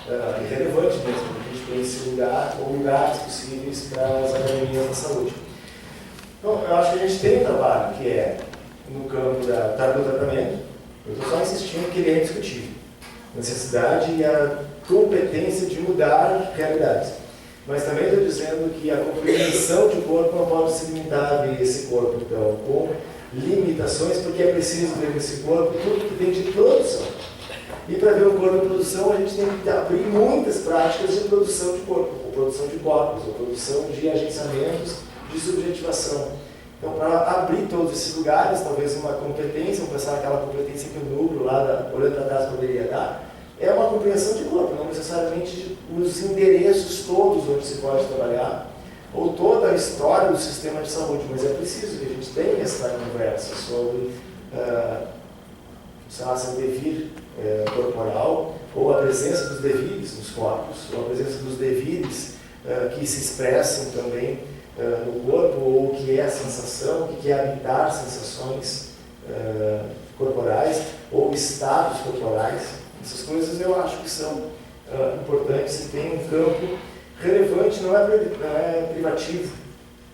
E relevante mesmo, porque a gente tem esse lugar, ou lugares possíveis para as academias da saúde. Então, eu acho que a gente tem um trabalho que é no campo do tratamento. Eu estou só insistindo que ele é indiscutível. A necessidade e a competência de mudar realidades. Mas também estou dizendo que a compreensão de corpo não pode se limitar a ver esse corpo, então, com limitações, porque é preciso ver esse corpo tudo que tem de produção. E para ver o corpo em produção, a gente tem que abrir muitas práticas de produção de corpo, ou produção de corpos, ou produção de agenciamentos de subjetivação. Então, para abrir todos esses lugares, talvez uma competência, vamos pensar naquela competência que o núcleo lá, olhando para trás, poderia dar, é uma compreensão de corpo, não necessariamente os endereços todos onde se pode trabalhar, ou toda a história do sistema de saúde, mas é preciso que a gente tenha essa conversa sobre seu devir corporal, ou a presença dos devires nos corpos, ou a presença dos devires que se expressam também no corpo, ou o que é a sensação, o que é habitar sensações corporais, ou estados corporais. Essas coisas eu acho que são importantes e tem um campo relevante, não é privativo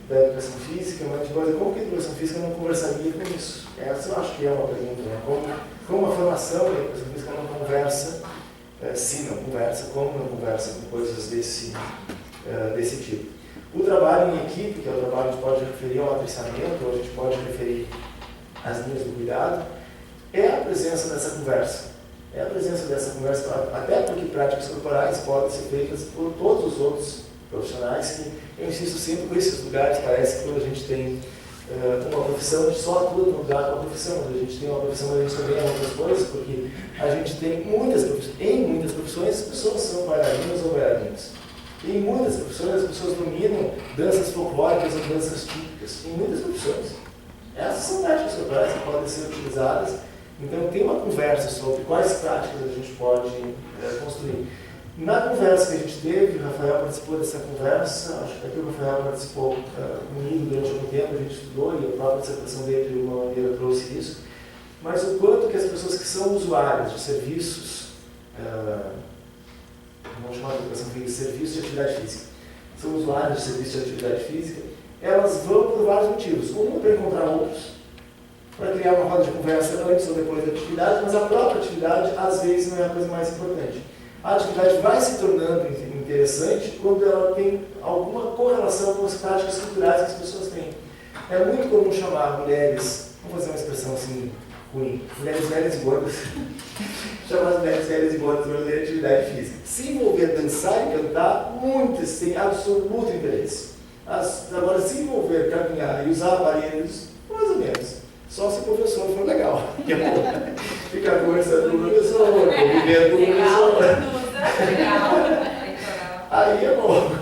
da educação física, mas como que a educação física não conversaria com isso? Essa eu acho que é uma pergunta, né? Como a formação da educação física não conversa, se não conversa, como não conversa com coisas desse tipo. O trabalho em equipe, que é o trabalho que a gente pode referir ao matriciamento, ou a gente pode referir às linhas do cuidado, é a presença dessa conversa. É a presença dessa conversa, até porque práticas corporais podem ser feitas por todos os outros profissionais, que eu insisto sempre com esses lugares, parece que quando a gente tem uma profissão, a gente só atua no lugar com a profissão, quando a gente tem uma profissão, a gente também é outras coisas, porque a gente tem em muitas profissões, as pessoas são bailarinas ou bailarinos. Em muitas profissões, as pessoas dominam danças folclóricas ou danças típicas, em muitas profissões. Essas são práticas corporais que podem ser utilizadas. Então, tem uma conversa sobre quais práticas a gente pode construir. Na conversa que a gente teve, o Rafael participou dessa conversa, acho que aqui o Rafael participou comigo durante algum tempo, a gente estudou e a própria dissertação dele de uma maneira trouxe isso, mas o quanto que as pessoas que são usuárias de serviços, vamos chamar de educação física, serviços de atividade física, são usuários de serviços de atividade física, elas vão por vários motivos. Um, para encontrar outros, para criar uma roda de conversa antes ou depois da atividade, mas a própria atividade, às vezes, não é a coisa mais importante. A atividade vai se tornando interessante quando ela tem alguma correlação com as práticas culturais que as pessoas têm. É muito comum chamar mulheres, vamos fazer uma expressão assim ruim, mulheres velhas e gordas, chamar as mulheres velhas e gordas para fazer atividade física. Se envolver, dançar e cantar, muitas têm absoluto interesse. Agora, se envolver, caminhar e usar aparelhos, mais ou menos. Só se o professor for legal. Ficar conversando com o professor, convivendo com o professor. Aí é bom.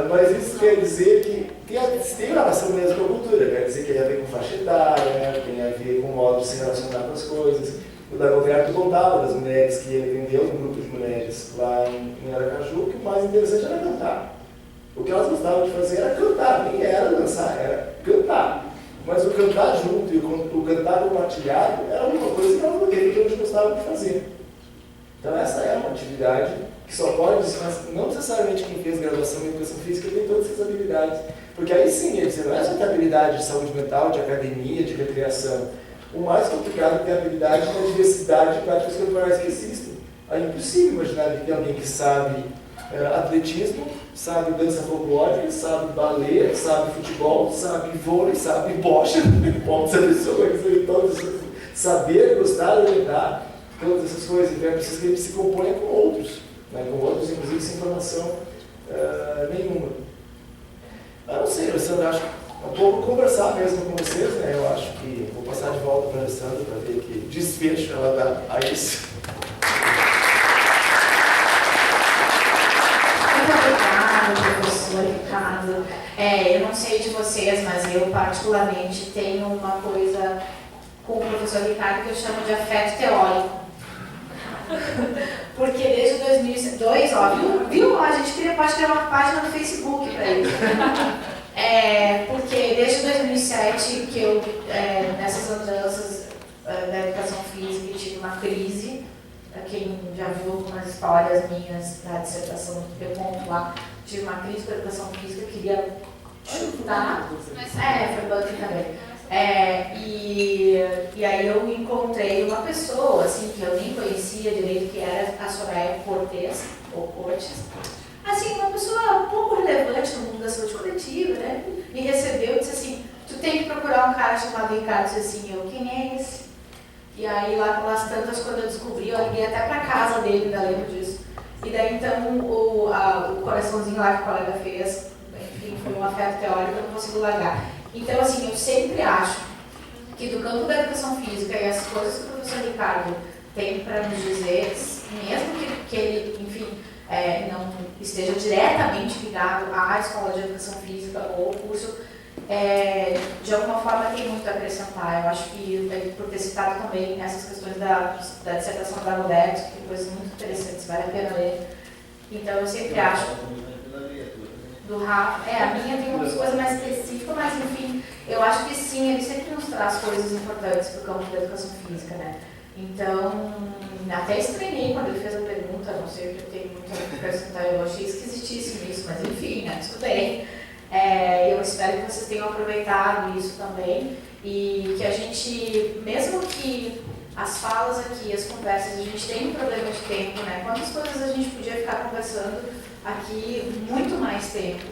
Mas isso quer dizer que tem relação mesmo com a cultura, quer dizer que tem a ver com faixa etária, tem a ver com o modo de se relacionar com as coisas. O Dagoberto contava das mulheres que ele vendeu um grupo de mulheres lá em Aracaju, que o mais interessante era cantar. O que elas gostavam de fazer era cantar, nem era dançar, era cantar. Mas o cantar junto e o cantar compartilhado era uma coisa que elas gostavam de fazer. Então essa é uma atividade que só pode, mas não necessariamente quem fez graduação em educação física tem todas essas habilidades. Porque aí sim, você não é só ter habilidade de saúde mental, de academia, de recreação. O mais complicado é ter habilidade da diversidade de práticas corporais que existem. É impossível imaginar que tem alguém que sabe atletismo, sabe dança folclórica, sabe balé, sabe futebol, sabe vôlei, sabe bocha, pontos saber, gostar, orientar, todas essas coisas. Então é preciso que ele se componha com outros, né? Com outros, inclusive, sem formação nenhuma. Eu não sei, Alessandra, acho que é um pouco conversar mesmo com vocês, né? Eu acho que vou passar de volta para a Alessandra para ver que desfecho ela dá a isso. Professor Ricardo. Eu não sei de vocês, mas eu particularmente tenho uma coisa com o professor Ricardo que eu chamo de afeto teórico. Porque desde 2002, viu? A gente pode criar uma página no Facebook para ele. Porque desde 2007 que eu, nessas andanças da educação física, tive uma crise. Quem já viu algumas histórias minhas da dissertação que eu conto lá, tive uma crise com a educação física, eu queria chutar. Foi banco também. E aí eu encontrei uma pessoa, assim, que eu nem conhecia direito, que era a Soraya Cortes, ou Cortes. Assim, uma pessoa um pouco relevante no mundo da saúde coletiva, né? Me recebeu e disse assim, tu tem que procurar um cara chamado Ricardo. Eu disse assim, quem é esse? E aí, lá pelas tantas, quando eu descobri, eu liguei até pra casa dele, ainda lembro disso. E daí, então, o coraçãozinho lá que o colega fez, enfim, foi um afeto teórico, eu não consigo largar. Então, assim, eu sempre acho que do campo da educação física e as coisas que o professor Ricardo tem para nos dizer, mesmo que ele, enfim, não esteja diretamente ligado à escola de educação física ou curso, de alguma forma tem muito a acrescentar. Eu acho que, por ter citado também essas questões da dissertação da Roberto, que tem coisas muito interessantes, vale a pena ler. Então eu sempre acho. Do Rafa, a minha tem umas coisas mais específicas, mas enfim, eu acho que sim, ele sempre nos traz coisas importantes para o campo da educação física, né? Então, até estranhei quando ele fez a pergunta, não sei o que eu tenho muito a acrescentar, eu achei esquisitíssimo isso, mas enfim, né? Tudo bem. Eu espero que vocês tenham aproveitado isso também e que a gente, mesmo que as falas aqui, as conversas, a gente tem um problema de tempo, né? Quantas coisas a gente podia ficar conversando aqui muito mais tempo.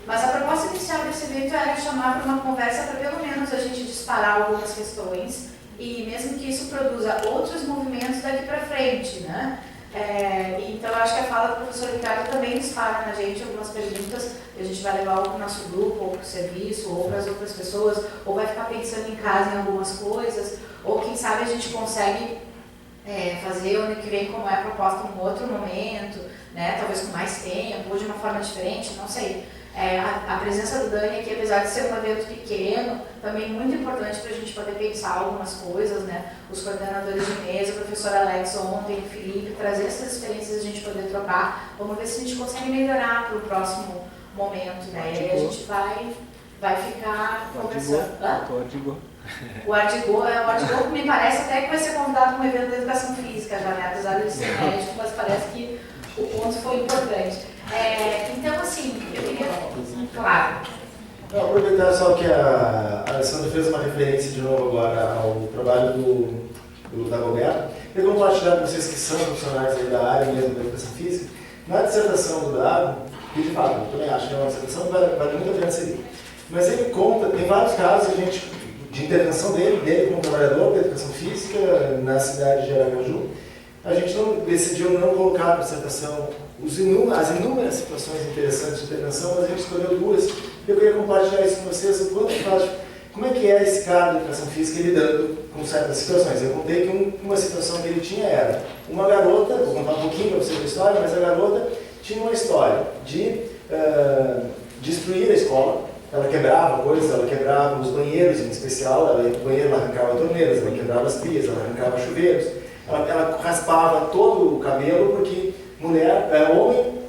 Mas a proposta inicial desse evento era chamar para uma conversa para pelo menos a gente disparar algumas questões e mesmo que isso produza outros movimentos daqui para frente, né? Então, eu acho que a fala do professor Ricardo também dispara na gente algumas perguntas que a gente vai levar ou para o nosso grupo, ou para o serviço, ou para as outras pessoas, ou vai ficar pensando em casa em algumas coisas, ou quem sabe a gente consegue fazer o ano que vem como é a proposta em outro momento, né? Talvez com mais tempo, ou de uma forma diferente, não sei. A presença do Dani aqui, apesar de ser um evento pequeno, também muito importante para a gente poder pensar algumas coisas, né? Os coordenadores de mesa, o professor Alex ontem, o Felipe, trazer essas experiências e a gente poder trocar. Vamos ver se a gente consegue melhorar para o próximo momento, né? E aí a gente vai ficar conversando. O Ardigô me parece até que vai ser convidado para um evento de educação física já, né? Apesar de ser médico, mas parece que o ponto foi importante. Então, assim, eu queria... Claro. Não, aproveitar só que a Alessandra fez uma referência de novo agora ao trabalho do Dagoberto. Eu vou compartilhar com vocês que são profissionais aí da área mesmo da educação física. Na dissertação do Dago, que de fato, eu também acho que é uma dissertação que vale muito a pena seguir. Mas ele conta, tem vários casos de intervenção dele como trabalhador da educação física na cidade de Aracaju. A gente decidiu não colocar na dissertação as inúmeras situações interessantes de intervenção, mas a gente escolheu duas. Eu queria compartilhar isso com vocês, o quanto faz, como é que é esse cara da educação física lidando com certas situações. Eu contei que uma situação que ele tinha era uma garota, vou contar um pouquinho para vocês a história, mas a garota tinha uma história de destruir a escola. Ela quebrava coisas, ela quebrava os banheiros em especial, ela ia para o banheiro, ela arrancava torneiras, ela quebrava as pias, ela arrancava chuveiros, ela raspava todo o cabelo, porque homem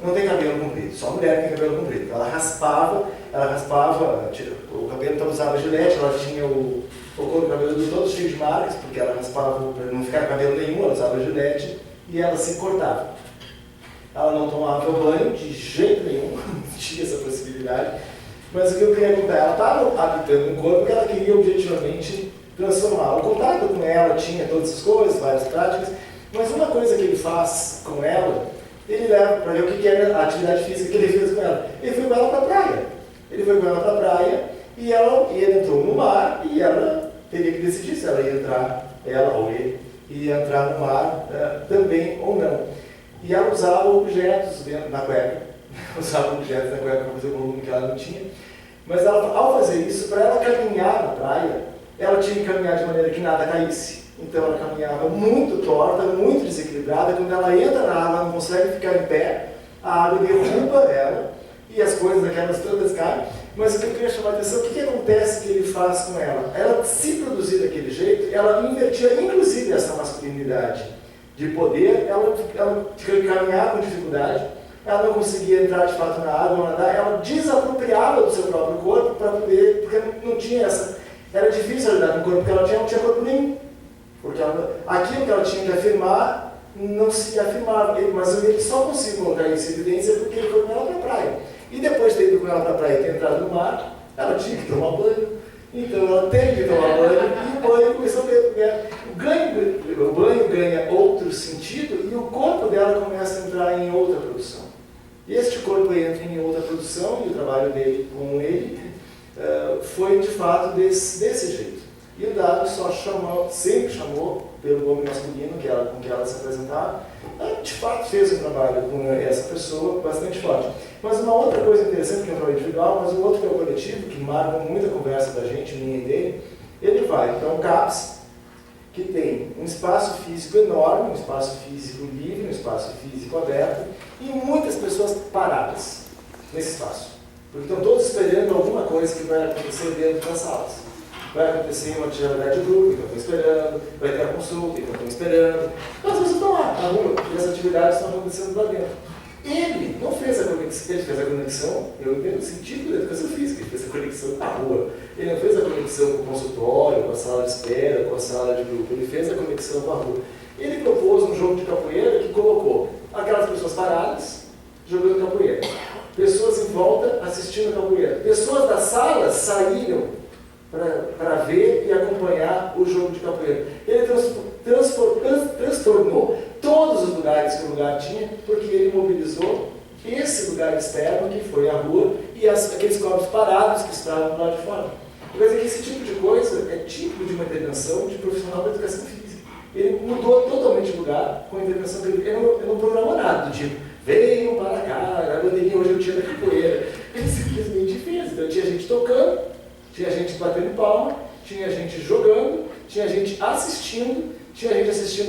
não tem cabelo comprido, só mulher tem cabelo comprido. Ela raspava, o cabelo, então usava gilete, ela tinha o couro cabeludo todo cheio de marcas, porque ela raspava para não ficar cabelo nenhum, ela usava gilete e ela se cortava. Ela não tomava banho de jeito nenhum, não tinha essa possibilidade. Mas o que eu queria contar, ela estava habitando um corpo que ela queria objetivamente transformar. O contato com ela tinha todas essas coisas, várias práticas, mas uma coisa que ele faz com ela, ele leva para ver o que era a atividade física que ele fez com ela. Ele foi com ela para a praia. E ele entrou no mar e ela teria que decidir se ela ia entrar, ela ou ele, ia entrar no mar também ou não. E ela usava objetos na cueca. Usava objetos na cueca para fazer o volume que ela não tinha. Mas ela, ao fazer isso, para ela caminhar na praia, ela tinha que caminhar de maneira que nada caísse. Então ela caminhava muito torta, muito desequilibrada. Quando ela entra na água, ela não consegue ficar em pé, a água derruba ela e as coisas daquelas todas caem. Mas o que eu queria chamar a atenção, o que acontece que ele faz com ela? Ela se produzir daquele jeito, ela invertia inclusive essa masculinidade de poder, ela tinha que caminhar com dificuldade, ela não conseguia entrar de fato na água, nadar, ela desapropriava do seu próprio corpo para poder, porque não tinha essa, era difícil lidar com o corpo, porque ela não tinha corpo nenhum. Porque aquilo que ela tinha que afirmar, não se afirmava, mas ele só conseguiu colocar isso em evidência porque ele foi com ela para a praia. E depois de ter ido com ela para a praia e ter entrado no mar, ela tinha que tomar banho. Então ela teve que tomar banho e o banho começou a ter. O banho ganha outro sentido e o corpo dela começa a entrar em outra produção. E este corpo entra em outra produção e o trabalho dele com ele foi de fato desse jeito. E o Dago sempre chamou pelo nome masculino com que ela se apresentava. Ela de fato fez um trabalho com essa pessoa bastante forte. Mas uma outra coisa interessante, que é um trabalho individual, mas o outro que é o coletivo, que marca muita conversa da gente, minha e dele, ele vai para um CAPS, que tem um espaço físico enorme, um espaço físico livre, um espaço físico aberto, e muitas pessoas paradas nesse espaço. Porque estão todos esperando alguma coisa que vai acontecer dentro das salas. Vai acontecer uma atividade de grupo, então estão esperando, vai ter a consulta, então estão esperando. Então as pessoas estão lá na rua, e as atividades estão acontecendo lá dentro. Ele não fez a conexão, ele fez a conexão, eu entendo o sentido da educação física, ele fez a conexão com a rua. Ele não fez a conexão com o consultório, com a sala de espera, com a sala de grupo, ele fez a conexão com a rua. Ele propôs um jogo de capoeira que colocou aquelas pessoas paradas, jogando capoeira. Pessoas em volta assistindo capoeira. Pessoas da sala saíram para ver e acompanhar o jogo de capoeira. Ele transtornou todos os lugares que o lugar tinha, porque ele mobilizou esse lugar externo, que foi a rua, e aqueles corpos parados que estavam lá de fora. Quer dizer que esse tipo de coisa é típico de uma intervenção de profissional da educação física. Ele mudou totalmente de lugar com a intervenção dele. Ele não programou nada, do tipo, venham para cá, a bandeirinha hoje é o dia da capoeira. Ele simplesmente fez. Então tinha gente tocando, tinha gente batendo palma, tinha gente jogando, tinha gente assistindo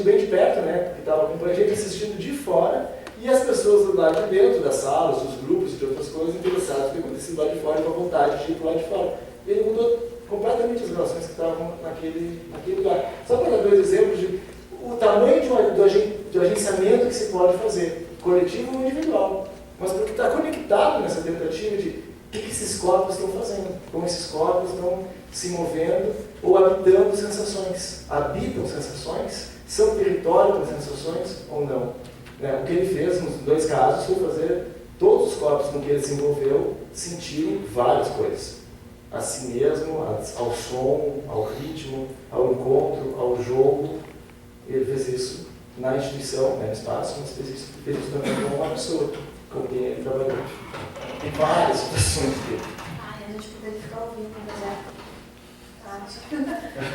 bem de perto, né? Porque estava acompanhando a gente assistindo de fora, e as pessoas lá de dentro das salas, os grupos de outras coisas interessados no que acontecia lá de fora, com a vontade de ir para lá de fora. Ele mudou completamente as relações que estavam naquele lugar. Só para dar 2 exemplos de o tamanho do agenciamento que se pode fazer, coletivo ou individual, mas porque está conectado nessa tentativa de o que esses corpos estão fazendo, como esses corpos estão se movendo ou habitando sensações. Habitam sensações? São território para sensações ou não? Né? O que ele fez nos 2 casos foi fazer todos os corpos com que ele se envolveu sentirem várias coisas. A si mesmo, ao som, ao ritmo, ao encontro, ao jogo. Ele fez isso na instituição, no espaço, mas fez isso também com uma pessoa com quem ele trabalhou. Tem várias situações dele. Ai, a gente poderia ficar ouvindo, mas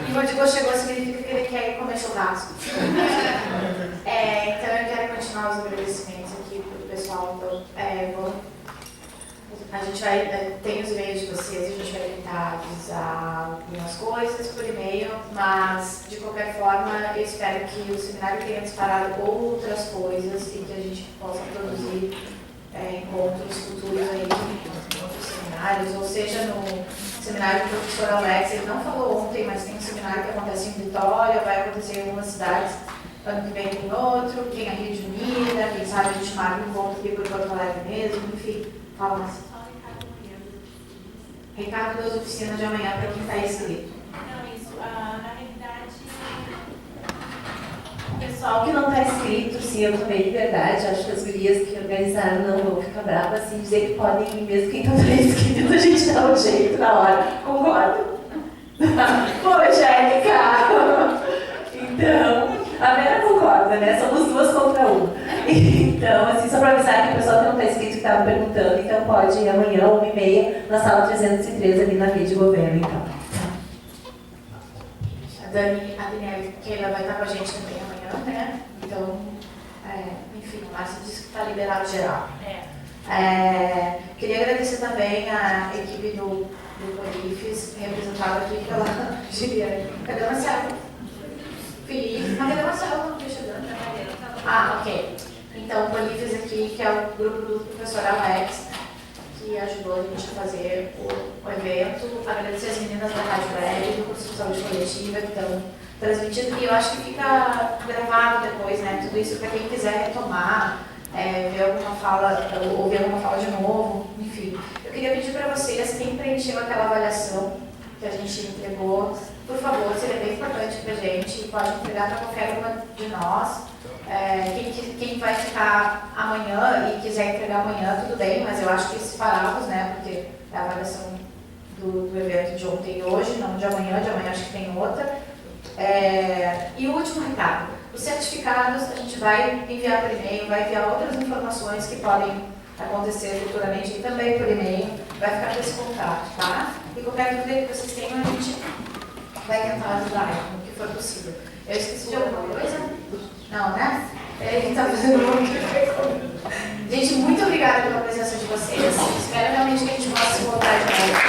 E quando digo chegou, significa que ele quer ir comer churrasco. Então eu quero continuar os agradecimentos aqui para o pessoal. Então, a gente vai, tem os e-mails de vocês, a gente vai tentar avisar algumas coisas por e-mail, mas de qualquer forma eu espero que o seminário tenha disparado outras coisas e que a gente possa produzir encontros futuros aí, outros seminários, ou seja, no seminário do professor Alex, ele não falou ontem, mas tem um seminário que acontece em Vitória, vai acontecer em algumas cidades, ano que vem tem outro, tem a Rio de Janeiro, quem sabe a gente marca um encontro aqui por Porto Alegre mesmo, enfim, fala mais. Ricardo das oficinas de amanhã para quem está inscrito. Não, isso, na realidade, o pessoal que não está inscrito, sim, eu tomei liberdade, acho que as gurias que organizaram não vão ficar bravas, assim, dizer que podem ir mesmo quem não está inscrito, a gente dá um jeito na hora, concordo? Pô, Angélica! Então, a Vera concorda, né? Somos 2 contra 1. Então, assim, só para avisar que o pessoal que não está inscrito que estava perguntando, então pode ir amanhã, 1h30, na sala 303, ali na rede governo, então. A Daniela, que ela vai estar com a gente também amanhã, né? Então, enfim, o Márcio disse que está liberado geral. Queria agradecer também a equipe do Polifes, representada aqui pela Juliana. Cadê a Marcelo? Felipe, cadê a Marcelo? Deixa eu ver. Ok. Então, o Polifes aqui, que é o grupo do professor Alex, que ajudou a gente a fazer o evento. Agradecer as meninas da Rádio Web, do curso de saúde coletiva, que estão transmitindo. E eu acho que fica gravado depois, né? Tudo isso para quem quiser retomar, ver alguma fala, ouvir alguma fala de novo, enfim. Eu queria pedir para vocês, quem preencheu aquela avaliação que a gente entregou, por favor, seria bem importante para a gente, pode entregar para qualquer uma de nós. Quem vai ficar amanhã e quiser entregar amanhã, tudo bem, mas eu acho que separamos, né, porque é a avaliação do evento de ontem e hoje, não de amanhã acho que tem outra. E o último recado, os certificados a gente vai enviar por e-mail, vai enviar outras informações que podem acontecer futuramente e também por e-mail, vai ficar com esse contato, tá? E qualquer dúvida que vocês tenham, a gente vai tentar ajudar no que for possível. Eu esqueci de alguma coisa? Não, né? Ele está fazendo muito. Gente, muito obrigada pela presença de vocês. Espero realmente que a gente possa se voltar de novo.